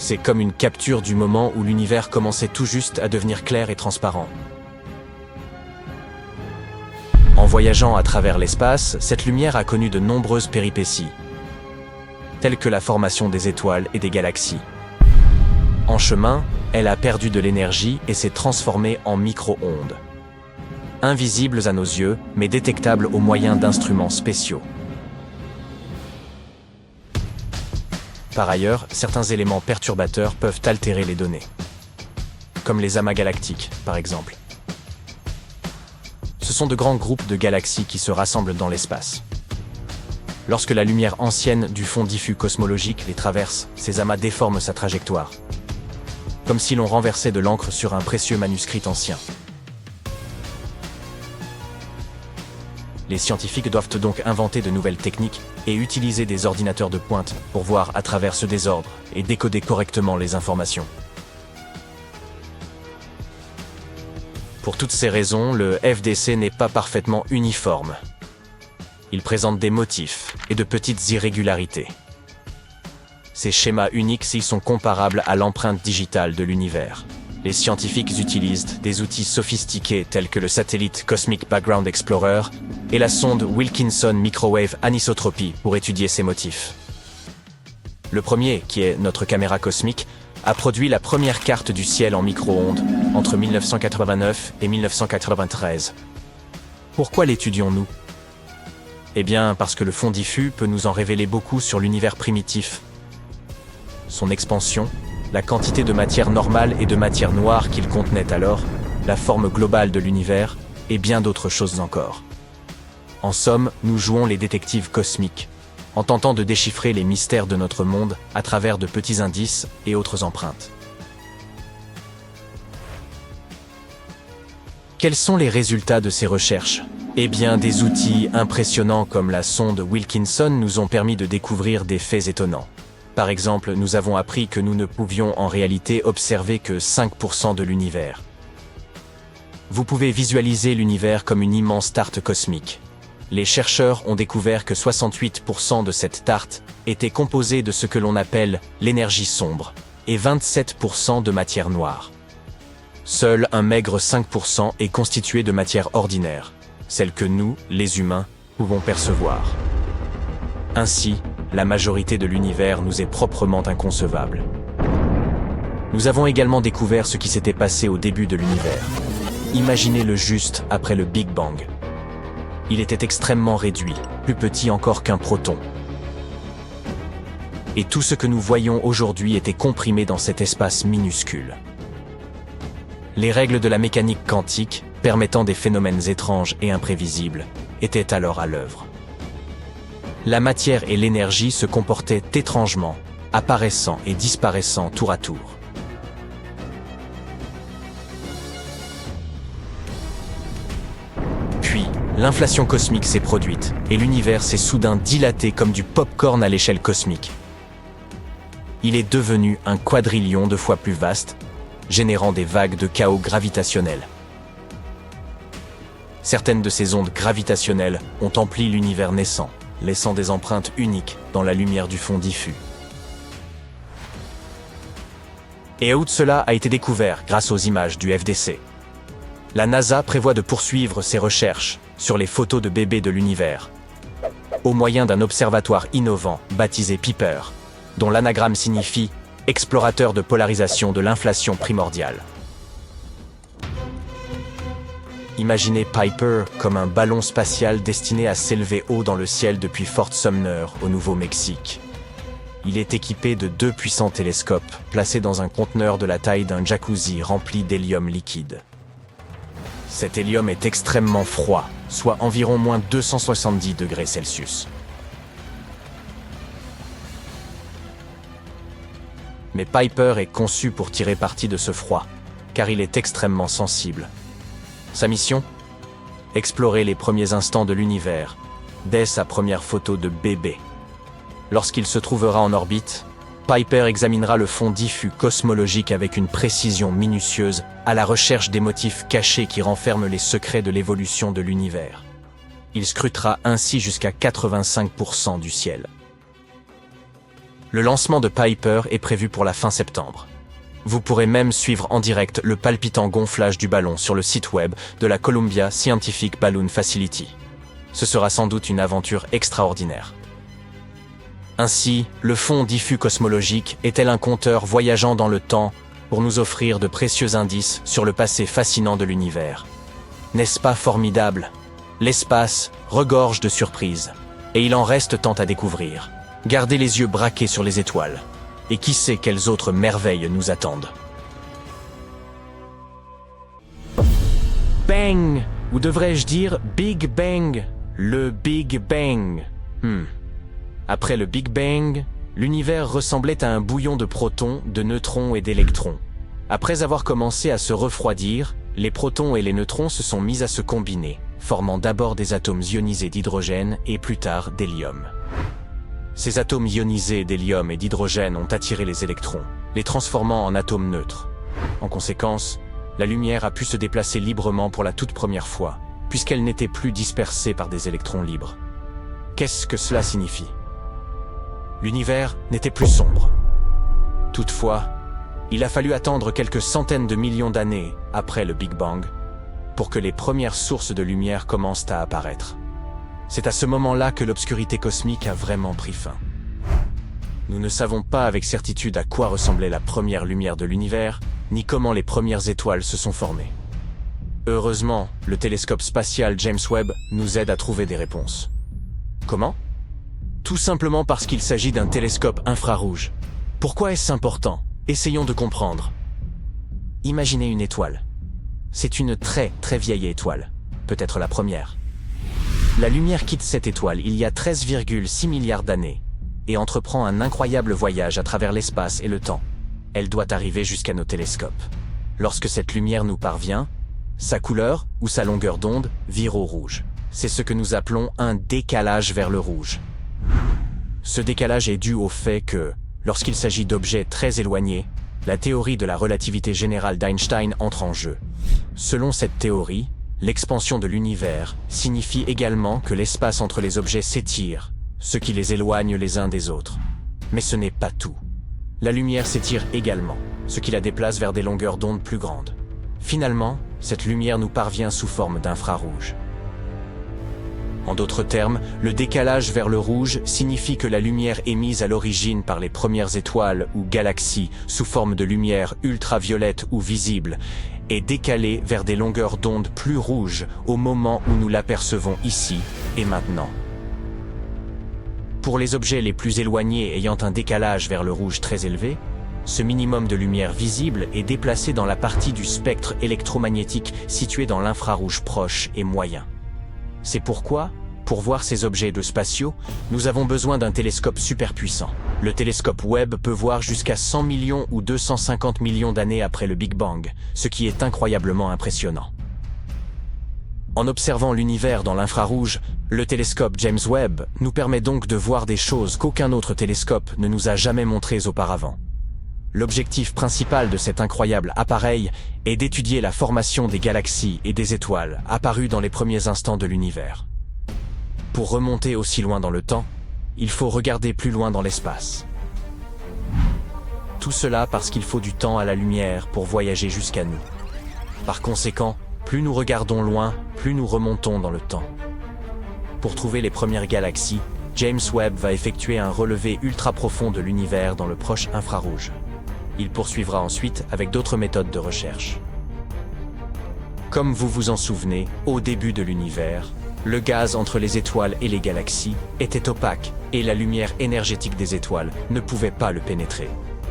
Speaker 2: C'est comme une capture du moment où l'univers commençait tout juste à devenir clair et transparent. En voyageant à travers l'espace, cette lumière a connu de nombreuses péripéties, telles que la formation des étoiles et des galaxies. En chemin, elle a perdu de l'énergie et s'est transformée en micro-ondes, invisibles à nos yeux, mais détectables au moyen d'instruments spéciaux. Par ailleurs, certains éléments perturbateurs peuvent altérer les données, comme les amas galactiques, par exemple. Ce sont de grands groupes de galaxies qui se rassemblent dans l'espace. Lorsque la lumière ancienne du fond diffus cosmologique les traverse, ces amas déforment sa trajectoire, comme si l'on renversait de l'encre sur un précieux manuscrit ancien. Les scientifiques doivent donc inventer de nouvelles techniques et utiliser des ordinateurs de pointe pour voir à travers ce désordre et décoder correctement les informations. Pour toutes ces raisons, le FDC n'est pas parfaitement uniforme. Il présente des motifs et de petites irrégularités. Ces schémas uniques s'ils sont comparables à l'empreinte digitale de l'univers. Les scientifiques utilisent des outils sophistiqués tels que le satellite Cosmic Background Explorer et la sonde Wilkinson Microwave Anisotropy pour étudier ces motifs. Le premier, qui est notre caméra cosmique, a produit la première carte du ciel en micro-ondes entre 1989 et 1993. Pourquoi l'étudions-nous? Eh bien, parce que le fond diffus peut nous en révéler beaucoup sur l'univers primitif. Son expansion, la quantité de matière normale et de matière noire qu'il contenait alors, la forme globale de l'univers, et bien d'autres choses encore. En somme, nous jouons les détectives cosmiques, en tentant de déchiffrer les mystères de notre monde à travers de petits indices et autres empreintes. Quels sont les résultats de ces recherches? Eh bien, des outils impressionnants comme la sonde Wilkinson nous ont permis de découvrir des faits étonnants. Par exemple, nous avons appris que nous ne pouvions en réalité observer que 5% de l'univers. Vous pouvez visualiser l'univers comme une immense tarte cosmique. Les chercheurs ont découvert que 68% de cette tarte était composée de ce que l'on appelle l'énergie sombre et 27% de matière noire. Seul un maigre 5% est constitué de matière ordinaire, celle que nous, les humains, pouvons percevoir. Ainsi, la majorité de l'univers nous est proprement inconcevable. Nous avons également découvert ce qui s'était passé au début de l'univers. Imaginez-le juste après le Big Bang. Il était extrêmement réduit, plus petit encore qu'un proton. Et tout ce que nous voyons aujourd'hui était comprimé dans cet espace minuscule. Les règles de la mécanique quantique, permettant des phénomènes étranges et imprévisibles, étaient alors à l'œuvre. La matière et l'énergie se comportaient étrangement, apparaissant et disparaissant tour à tour. Puis, l'inflation cosmique s'est produite, et l'univers s'est soudain dilaté comme du pop-corn à l'échelle cosmique. Il est devenu un quadrillion de fois plus vaste, générant des vagues de chaos gravitationnel. Certaines de ces ondes gravitationnelles ont empli l'univers naissant, laissant des empreintes uniques dans la lumière du fond diffus. Et tout cela a été découvert grâce aux images du FDC. La NASA prévoit de poursuivre ses recherches sur les photos de bébés de l'univers, au moyen d'un observatoire innovant baptisé Piper, dont l'anagramme signifie « explorateur de polarisation de l'inflation primordiale ». Imaginez Piper comme un ballon spatial destiné à s'élever haut dans le ciel depuis Fort Sumner, au Nouveau-Mexique. Il est équipé de 2 puissants télescopes, placés dans un conteneur de la taille d'un jacuzzi rempli d'hélium liquide. Cet hélium est extrêmement froid, soit environ moins 270 degrés Celsius. Mais Piper est conçu pour tirer parti de ce froid, car il est extrêmement sensible. Sa mission? Explorer les premiers instants de l'univers, dès sa première photo de bébé. Lorsqu'il se trouvera en orbite, Piper examinera le fond diffus cosmologique avec une précision minutieuse à la recherche des motifs cachés qui renferment les secrets de l'évolution de l'univers. Il scrutera ainsi jusqu'à 85% du ciel. Le lancement de Piper est prévu pour la fin septembre. Vous pourrez même suivre en direct le palpitant gonflage du ballon sur le site web de la Columbia Scientific Balloon Facility. Ce sera sans doute une aventure extraordinaire. Ainsi, le fond diffus cosmologique est tel un compteur voyageant dans le temps pour nous offrir de précieux indices sur le passé fascinant de l'univers. N'est-ce pas formidable? L'espace regorge de surprises, et il en reste tant à découvrir. Gardez les yeux braqués sur les étoiles. Et qui sait quelles autres merveilles nous attendent. Bang! Ou devrais-je dire Big Bang? Le Big Bang. Après le Big Bang, l'univers ressemblait à un bouillon de protons, de neutrons et d'électrons. Après avoir commencé à se refroidir, les protons et les neutrons se sont mis à se combiner, formant d'abord des atomes ionisés d'hydrogène et plus tard d'hélium. Ces atomes ionisés d'hélium et d'hydrogène ont attiré les électrons, les transformant en atomes neutres. En conséquence, la lumière a pu se déplacer librement pour la toute première fois, puisqu'elle n'était plus dispersée par des électrons libres. Qu'est-ce que cela signifie? L'univers n'était plus sombre. Toutefois, Il a fallu attendre quelques centaines de millions d'années après le Big Bang pour que les premières sources de lumière commencent à apparaître. C'est à ce moment-là que l'obscurité cosmique a vraiment pris fin. Nous ne savons pas avec certitude à quoi ressemblait la première lumière de l'univers, ni comment les premières étoiles se sont formées. Heureusement, le télescope spatial James Webb nous aide à trouver des réponses. Comment ? Tout simplement parce qu'il s'agit d'un télescope infrarouge. Pourquoi est-ce important ? Essayons de comprendre. Imaginez une étoile. C'est une très vieille étoile, peut-être la première. La lumière quitte cette étoile il y a 13,6 milliards d'années et entreprend un incroyable voyage à travers l'espace et le temps. Elle doit arriver jusqu'à nos télescopes. Lorsque cette lumière nous parvient, sa couleur ou sa longueur d'onde vire au rouge. C'est ce que nous appelons un décalage vers le rouge. Ce décalage est dû au fait que, lorsqu'il s'agit d'objets très éloignés, la théorie de la relativité générale d'Einstein entre en jeu. Selon cette théorie, l'expansion de l'univers signifie également que l'espace entre les objets s'étire, ce qui les éloigne les uns des autres. Mais ce n'est pas tout. La lumière s'étire également, ce qui la déplace vers des longueurs d'onde plus grandes. Finalement, cette lumière nous parvient sous forme d'infrarouge. En d'autres termes, le décalage vers le rouge signifie que la lumière émise à l'origine par les premières étoiles ou galaxies sous forme de lumière ultraviolette ou visible est décalée vers des longueurs d'onde plus rouges au moment où nous l'apercevons ici et maintenant. Pour les objets les plus éloignés ayant un décalage vers le rouge très élevé, ce minimum de lumière visible est déplacé dans la partie du spectre électromagnétique située dans l'infrarouge proche et moyen. C'est pourquoi, pour voir ces objets de spatiaux, nous avons besoin d'un télescope super puissant. Le télescope Webb peut voir jusqu'à 100 millions ou 250 millions d'années après le Big Bang, ce qui est incroyablement impressionnant. En observant l'univers dans l'infrarouge, le télescope James Webb nous permet donc de voir des choses qu'aucun autre télescope ne nous a jamais montrées auparavant. L'objectif principal de cet incroyable appareil est d'étudier la formation des galaxies et des étoiles apparues dans les premiers instants de l'univers. Pour remonter aussi loin dans le temps, il faut regarder plus loin dans l'espace. Tout cela parce qu'il faut du temps à la lumière pour voyager jusqu'à nous. Par conséquent, plus nous regardons loin, plus nous remontons dans le temps. Pour trouver les premières galaxies, James Webb va effectuer un relevé ultra profond de l'univers dans le proche infrarouge. Il poursuivra ensuite avec d'autres méthodes de recherche. Comme vous vous en souvenez, au début de l'univers, le gaz entre les étoiles et les galaxies était opaque et la lumière énergétique des étoiles ne pouvait pas le pénétrer.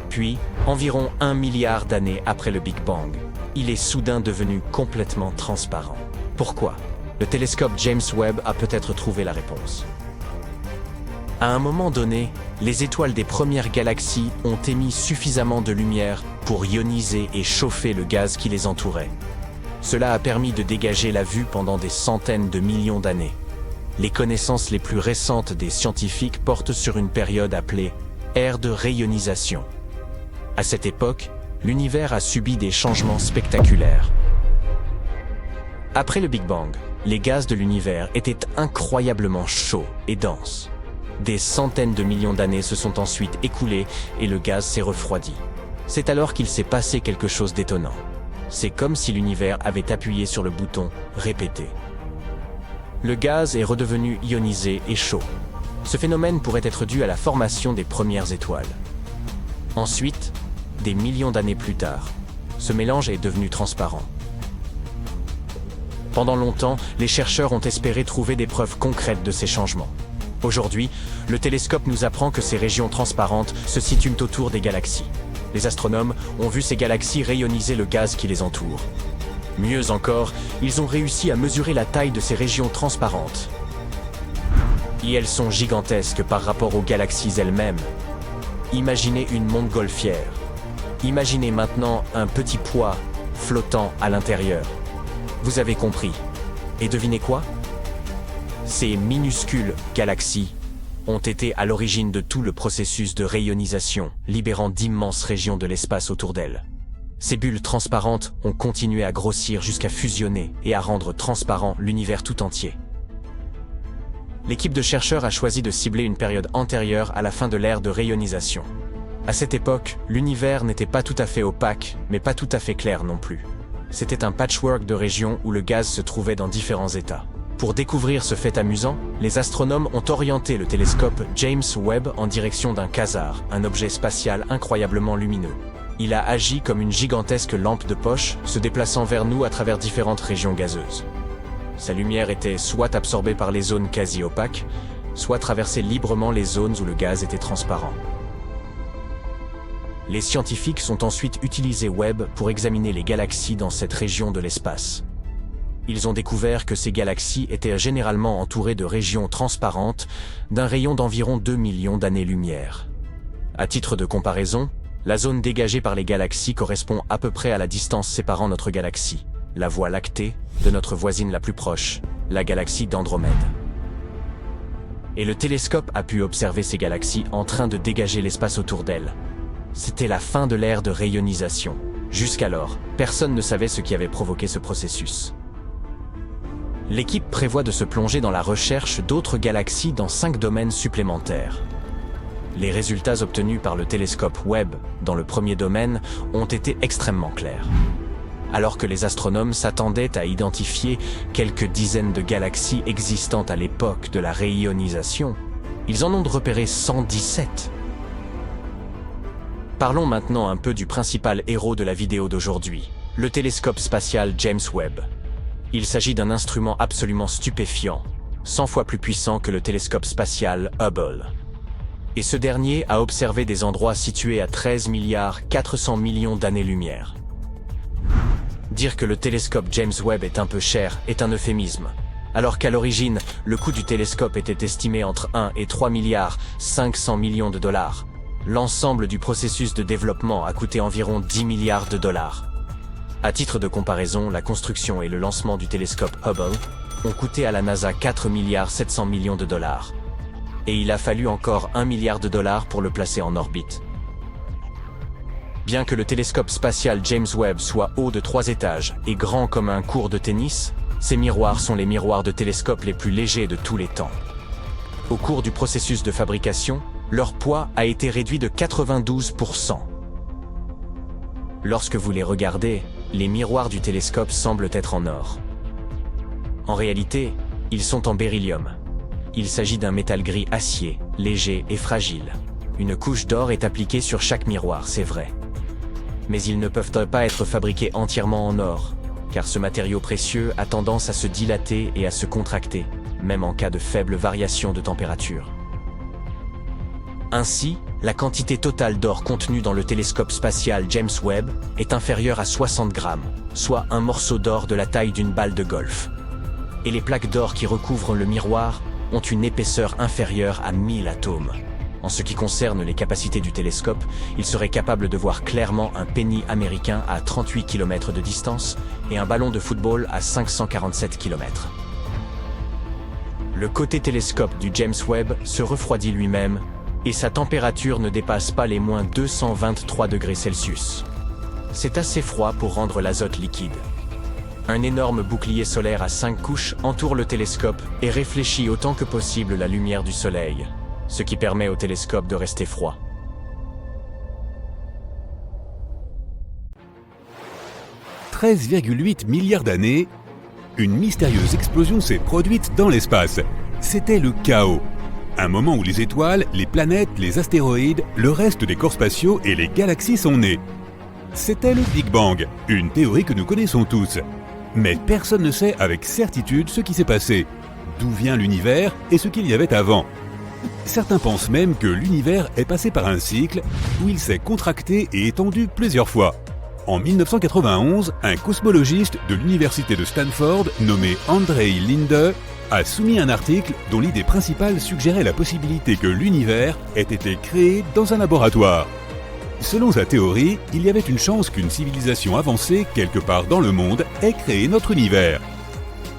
Speaker 2: Puis, environ 1 milliard d'années après le Big Bang, il est soudain devenu complètement transparent. Pourquoi ? Le télescope James Webb a peut-être trouvé la réponse. À un moment donné, les étoiles des premières galaxies ont émis suffisamment de lumière pour ioniser et chauffer le gaz qui les entourait. Cela a permis de dégager la vue pendant des centaines de millions d'années. Les connaissances les plus récentes des scientifiques portent sur une période appelée ère de rayonisation. À cette époque, l'univers a subi des changements spectaculaires. Après le Big Bang, les gaz de l'univers étaient incroyablement chauds et denses. Des centaines de millions d'années se sont ensuite écoulées et le gaz s'est refroidi. C'est alors qu'il s'est passé quelque chose d'étonnant. C'est comme si l'univers avait appuyé sur le bouton « Répéter ». Le gaz est redevenu ionisé et chaud. Ce phénomène pourrait être dû à la formation des premières étoiles. Ensuite, des millions d'années plus tard, ce mélange est devenu transparent. Pendant longtemps, les chercheurs ont espéré trouver des preuves concrètes de ces changements. Aujourd'hui, le télescope nous apprend que ces régions transparentes se situent autour des galaxies. Les astronomes ont vu ces galaxies rayoniser le gaz qui les entoure. Mieux encore, ils ont réussi à mesurer la taille de ces régions transparentes. Et elles sont gigantesques par rapport aux galaxies elles-mêmes. Imaginez une montgolfière. Imaginez maintenant un petit poids flottant à l'intérieur. Vous avez compris. Et devinez quoi ? Ces minuscules galaxies ont été à l'origine de tout le processus de rayonisation, libérant d'immenses régions de l'espace autour d'elles. Ces bulles transparentes ont continué à grossir jusqu'à fusionner et à rendre transparent l'univers tout entier. L'équipe de chercheurs a choisi de cibler une période antérieure à la fin de l'ère de rayonisation. À cette époque, l'univers n'était pas tout à fait opaque, mais pas tout à fait clair non plus. C'était un patchwork de régions où le gaz se trouvait dans différents états. Pour découvrir ce fait amusant, les astronomes ont orienté le télescope James Webb en direction d'un quasar, un objet spatial incroyablement lumineux. Il a agi comme une gigantesque lampe de poche, se déplaçant vers nous à travers différentes régions gazeuses. Sa lumière était soit absorbée par les zones quasi opaques, soit traversait librement les zones où le gaz était transparent. Les scientifiques sont ensuite utilisé Webb pour examiner les galaxies dans cette région de l'espace. Ils ont découvert que ces galaxies étaient généralement entourées de régions transparentes d'un rayon d'environ 2 millions d'années-lumière. À titre de comparaison, la zone dégagée par les galaxies correspond à peu près à la distance séparant notre galaxie, la Voie lactée, de notre voisine la plus proche, la galaxie d'Andromède. Et le télescope a pu observer ces galaxies en train de dégager l'espace autour d'elles. C'était la fin de l'ère de rayonisation. Jusqu'alors, personne ne savait ce qui avait provoqué ce processus. L'équipe prévoit de se plonger dans la recherche d'autres galaxies dans 5 domaines supplémentaires. Les résultats obtenus par le télescope Webb dans le premier domaine ont été extrêmement clairs. Alors que les astronomes s'attendaient à identifier quelques dizaines de galaxies existantes à l'époque de la rayonisation, ils en ont repéré 117. Parlons maintenant un peu du principal héros de la vidéo d'aujourd'hui, le télescope spatial James Webb. Il s'agit d'un instrument absolument stupéfiant, 100 fois plus puissant que le télescope spatial Hubble. Et ce dernier a observé des endroits situés à 13 400 millions d'années-lumière. Dire que le télescope James Webb est un peu cher est un euphémisme, alors qu'à l'origine, le coût du télescope était estimé entre 1 et 3 500 millions de dollars. L'ensemble du processus de développement a coûté environ 10 milliards de dollars. À titre de comparaison, la construction et le lancement du télescope Hubble ont coûté à la NASA 4 700 millions de dollars. Et il a fallu encore 1 milliard de dollars pour le placer en orbite. Bien que le télescope spatial James Webb soit haut de 3 étages et grand comme un court de tennis, ces miroirs sont les miroirs de télescope les plus légers de tous les temps. Au cours du processus de fabrication, leur poids a été réduit de 92%. Lorsque vous les regardez, les miroirs du télescope semblent être en or. En réalité, ils sont en beryllium. Il s'agit d'un métal gris acier, léger et fragile. Une couche d'or est appliquée sur chaque miroir, c'est vrai. Mais ils ne peuvent pas être fabriqués entièrement en or, car ce matériau précieux a tendance à se dilater et à se contracter, même en cas de faible variation de température. Ainsi, la quantité totale d'or contenue dans le télescope spatial James Webb est inférieure à 60 grammes, soit un morceau d'or de la taille d'une balle de golf. Et les plaques d'or qui recouvrent le miroir ont une épaisseur inférieure à 1000 atomes. En ce qui concerne les capacités du télescope, il serait capable de voir clairement un penny américain à 38 km de distance et un ballon de football à 547 km. Le côté télescope du James Webb se refroidit lui-même et sa température ne dépasse pas les moins 223 degrés Celsius. C'est assez froid pour rendre l'azote liquide. Un énorme bouclier solaire à 5 couches entoure le télescope et réfléchit autant que possible la lumière du soleil, ce qui permet au télescope de rester froid. «
Speaker 3: 13,8 milliards d'années, une mystérieuse explosion s'est produite dans l'espace. C'était le chaos. Un moment où les étoiles, les planètes, les astéroïdes, le reste des corps spatiaux et les galaxies sont nés. C'était le Big Bang, une théorie que nous connaissons tous. Mais personne ne sait avec certitude ce qui s'est passé, d'où vient l'univers et ce qu'il y avait avant. Certains pensent même que l'univers est passé par un cycle où il s'est contracté et étendu plusieurs fois. En 1991, un cosmologiste de l'université de Stanford nommé Andrei Linde a soumis un article dont l'idée principale suggérait la possibilité que l'univers ait été créé dans un laboratoire. Selon sa théorie, il y avait une chance qu'une civilisation avancée quelque part dans le monde ait créé notre univers.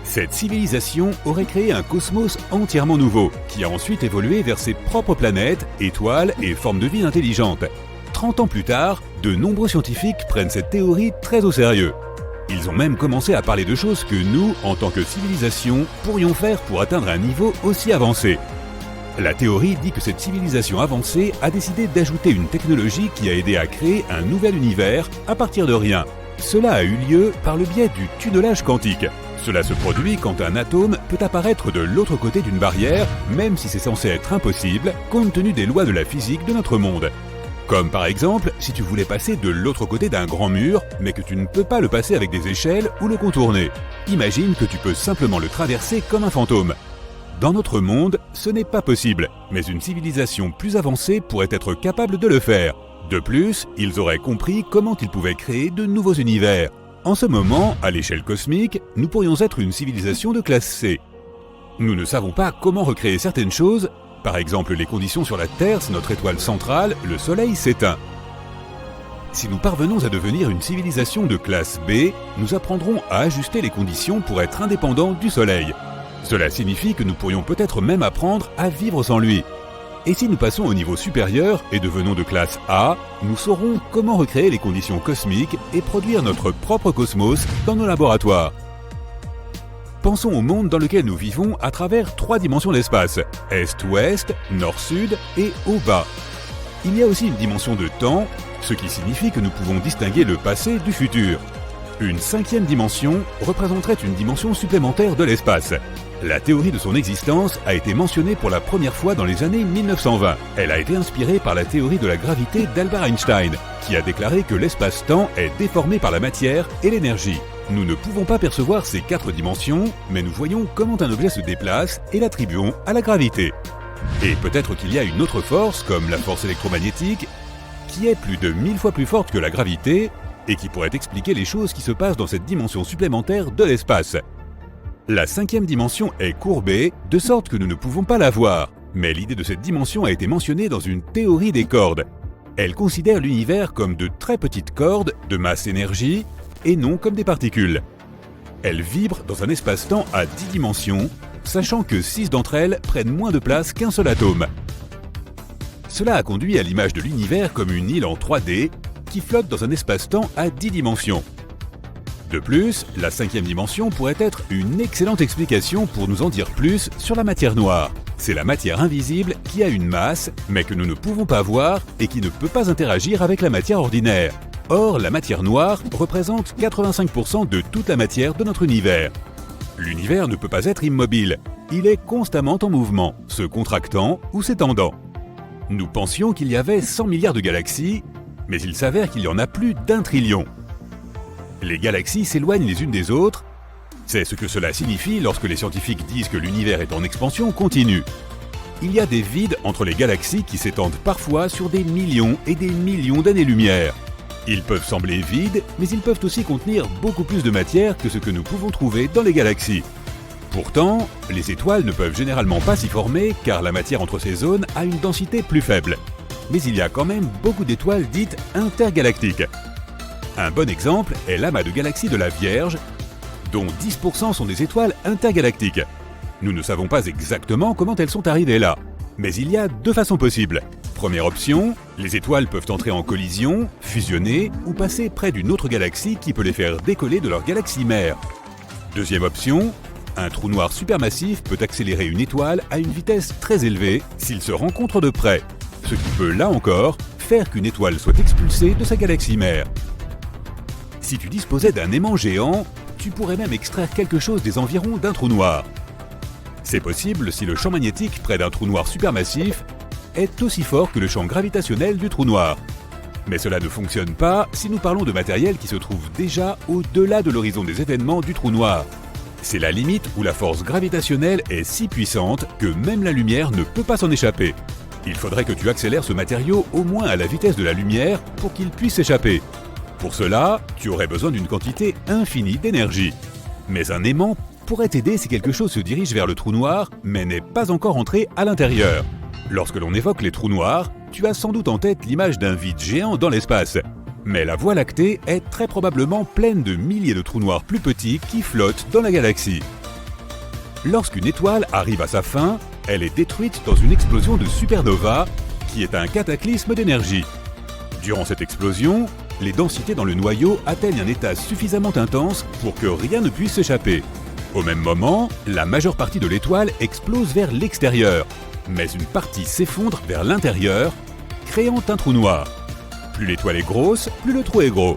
Speaker 3: Cette civilisation aurait créé un cosmos entièrement nouveau, qui a ensuite évolué vers ses propres planètes, étoiles et formes de vie intelligentes. 30 ans plus tard, de nombreux scientifiques prennent cette théorie très au sérieux. Ils ont même commencé à parler de choses que nous, en tant que civilisation, pourrions faire pour atteindre un niveau aussi avancé. La théorie dit que cette civilisation avancée a décidé d'ajouter une technologie qui a aidé à créer un nouvel univers à partir de rien. Cela a eu lieu par le biais du tunnelage quantique. Cela se produit quand un atome peut apparaître de l'autre côté d'une barrière, même si c'est censé être impossible, compte tenu des lois de la physique de notre monde. Comme par exemple, si tu voulais passer de l'autre côté d'un grand mur, mais que tu ne peux pas le passer avec des échelles ou le contourner. Imagine que tu peux simplement le traverser comme un fantôme. Dans notre monde, ce n'est pas possible, mais une civilisation plus avancée pourrait être capable de le faire. De plus, ils auraient compris comment ils pouvaient créer de nouveaux univers. En ce moment, à l'échelle cosmique, nous pourrions être une civilisation de classe C. Nous ne savons pas comment recréer certaines choses, par exemple les conditions sur la Terre si notre étoile centrale, le Soleil, s'éteint. Si nous parvenons à devenir une civilisation de classe B, nous apprendrons à ajuster les conditions pour être indépendants du Soleil. Cela signifie que nous pourrions peut-être même apprendre à vivre sans lui. Et si nous passons au niveau supérieur et devenons de classe A, nous saurons comment recréer les conditions cosmiques et produire notre propre cosmos dans nos laboratoires. Pensons au monde dans lequel nous vivons à travers 3 dimensions d'espace, Est-Ouest, Nord-Sud et Haut-Bas. Il y a aussi une dimension de temps, ce qui signifie que nous pouvons distinguer le passé du futur. Une 5e dimension représenterait une dimension supplémentaire de l'espace. La théorie de son existence a été mentionnée pour la première fois dans les années 1920. Elle a été inspirée par la théorie de la gravité d'Albert Einstein, qui a déclaré que l'espace-temps est déformé par la matière et l'énergie. Nous ne pouvons pas percevoir ces 4 dimensions, mais nous voyons comment un objet se déplace et l'attribuons à la gravité. Et peut-être qu'il y a une autre force, comme la force électromagnétique, qui est plus de 1000 fois plus forte que la gravité, et qui pourrait expliquer les choses qui se passent dans cette dimension supplémentaire de l'espace. La 5e dimension est courbée, de sorte que nous ne pouvons pas la voir. Mais l'idée de cette dimension a été mentionnée dans une théorie des cordes. Elle considère l'univers comme de très petites cordes de masse énergie et non comme des particules. Elle vibre dans un espace-temps à 10 dimensions, sachant que 6 d'entre elles prennent moins de place qu'un seul atome. Cela a conduit à l'image de l'univers comme une île en 3D qui flotte dans un espace-temps à 10 dimensions. De plus, la 5e dimension pourrait être une excellente explication pour nous en dire plus sur la matière noire. C'est la matière invisible qui a une masse, mais que nous ne pouvons pas voir et qui ne peut pas interagir avec la matière ordinaire. Or, la matière noire représente 85% de toute la matière de notre univers. L'univers ne peut pas être immobile, il est constamment en mouvement, se contractant ou s'étendant. Nous pensions qu'il y avait 100 milliards de galaxies, mais il s'avère qu'il y en a plus d'1 trillion. Les galaxies s'éloignent les unes des autres. C'est ce que cela signifie lorsque les scientifiques disent que l'univers est en expansion continue. Il y a des vides entre les galaxies qui s'étendent parfois sur des millions et des millions d'années-lumière. Ils peuvent sembler vides, mais ils peuvent aussi contenir beaucoup plus de matière que ce que nous pouvons trouver dans les galaxies. Pourtant, les étoiles ne peuvent généralement pas s'y former car la matière entre ces zones a une densité plus faible. Mais il y a quand même beaucoup d'étoiles dites intergalactiques. Un bon exemple est l'amas de galaxies de la Vierge, dont 10% sont des étoiles intergalactiques. Nous ne savons pas exactement comment elles sont arrivées là, mais il y a 2 façons possibles. Première option, les étoiles peuvent entrer en collision, fusionner ou passer près d'une autre galaxie qui peut les faire décoller de leur galaxie mère. Deuxième option, un trou noir supermassif peut accélérer une étoile à une vitesse très élevée s'ils se rencontrent de près, ce qui peut, là encore, faire qu'une étoile soit expulsée de sa galaxie mère. Si tu disposais d'un aimant géant, tu pourrais même extraire quelque chose des environs d'un trou noir. C'est possible si le champ magnétique près d'un trou noir supermassif est aussi fort que le champ gravitationnel du trou noir. Mais cela ne fonctionne pas si nous parlons de matériel qui se trouve déjà au-delà de l'horizon des événements du trou noir. C'est la limite où la force gravitationnelle est si puissante que même la lumière ne peut pas s'en échapper. Il faudrait que tu accélères ce matériau au moins à la vitesse de la lumière pour qu'il puisse s'échapper. Pour cela, tu aurais besoin d'une quantité infinie d'énergie. Mais un aimant pourrait t'aider si quelque chose se dirige vers le trou noir, mais n'est pas encore entré à l'intérieur. Lorsque l'on évoque les trous noirs, tu as sans doute en tête l'image d'un vide géant dans l'espace. Mais la Voie lactée est très probablement pleine de milliers de trous noirs plus petits qui flottent dans la galaxie. Lorsqu'une étoile arrive à sa fin, elle est détruite dans une explosion de supernova, qui est un cataclysme d'énergie. Durant cette explosion, les densités dans le noyau atteignent un état suffisamment intense pour que rien ne puisse s'échapper. Au même moment, la majeure partie de l'étoile explose vers l'extérieur. mais une partie s'effondre vers l'intérieur, créant un trou noir. Plus l'étoile est grosse, plus le trou est gros.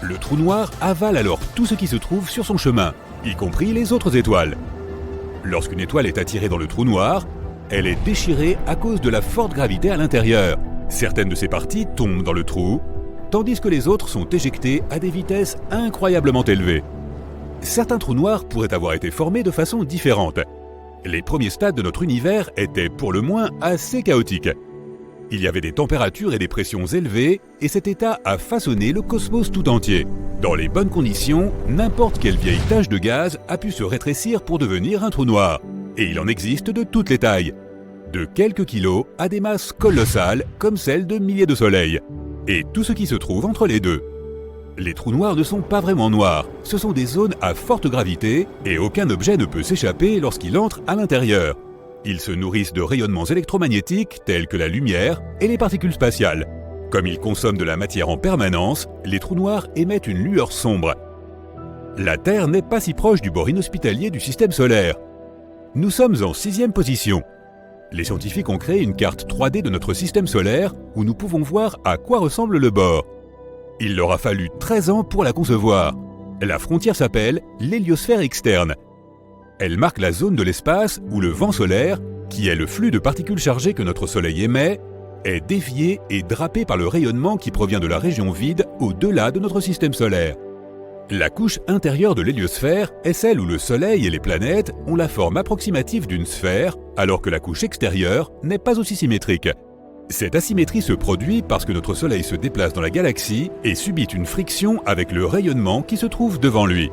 Speaker 3: Le trou noir avale alors tout ce qui se trouve sur son chemin, y compris les autres étoiles. Lorsqu'une étoile est attirée dans le trou noir, elle est déchirée à cause de la forte gravité à l'intérieur. Certaines de ses parties tombent dans le trou, tandis que les autres sont éjectées à des vitesses incroyablement élevées. Certains trous noirs pourraient avoir été formés de façon différente. Les premiers stades de notre univers étaient pour le moins assez chaotiques. Il y avait des températures et des pressions élevées, et cet état a façonné le cosmos tout entier. Dans les bonnes conditions, n'importe quelle vieille tache de gaz a pu se rétrécir pour devenir un trou noir. Et il en existe de toutes les tailles. De quelques kilos à des masses colossales comme celles de milliers de soleils. Et tout ce qui se trouve entre les deux. Les trous noirs ne sont pas vraiment noirs, ce sont des zones à forte gravité et aucun objet ne peut s'échapper lorsqu'il entre à l'intérieur. Ils se nourrissent de rayonnements électromagnétiques tels que la lumière et les particules spatiales. Comme ils consomment de la matière en permanence, les trous noirs émettent une lueur sombre. La Terre n'est pas si proche du bord inhospitalier du système solaire. Nous sommes en 6e position. Les scientifiques ont créé une carte 3D de notre système solaire où nous pouvons voir à quoi ressemble le bord. Il leur a fallu 13 ans pour la concevoir. La frontière s'appelle l'héliosphère externe. Elle marque la zone de l'espace où le vent solaire, qui est le flux de particules chargées que notre Soleil émet, est dévié et drapé par le rayonnement qui provient de la région vide au-delà de notre système solaire. La couche intérieure de l'héliosphère est celle où le Soleil et les planètes ont la forme approximative d'une sphère, alors que la couche extérieure n'est pas aussi symétrique. Cette asymétrie se produit parce que notre Soleil se déplace dans la galaxie et subit une friction avec le rayonnement qui se trouve devant lui.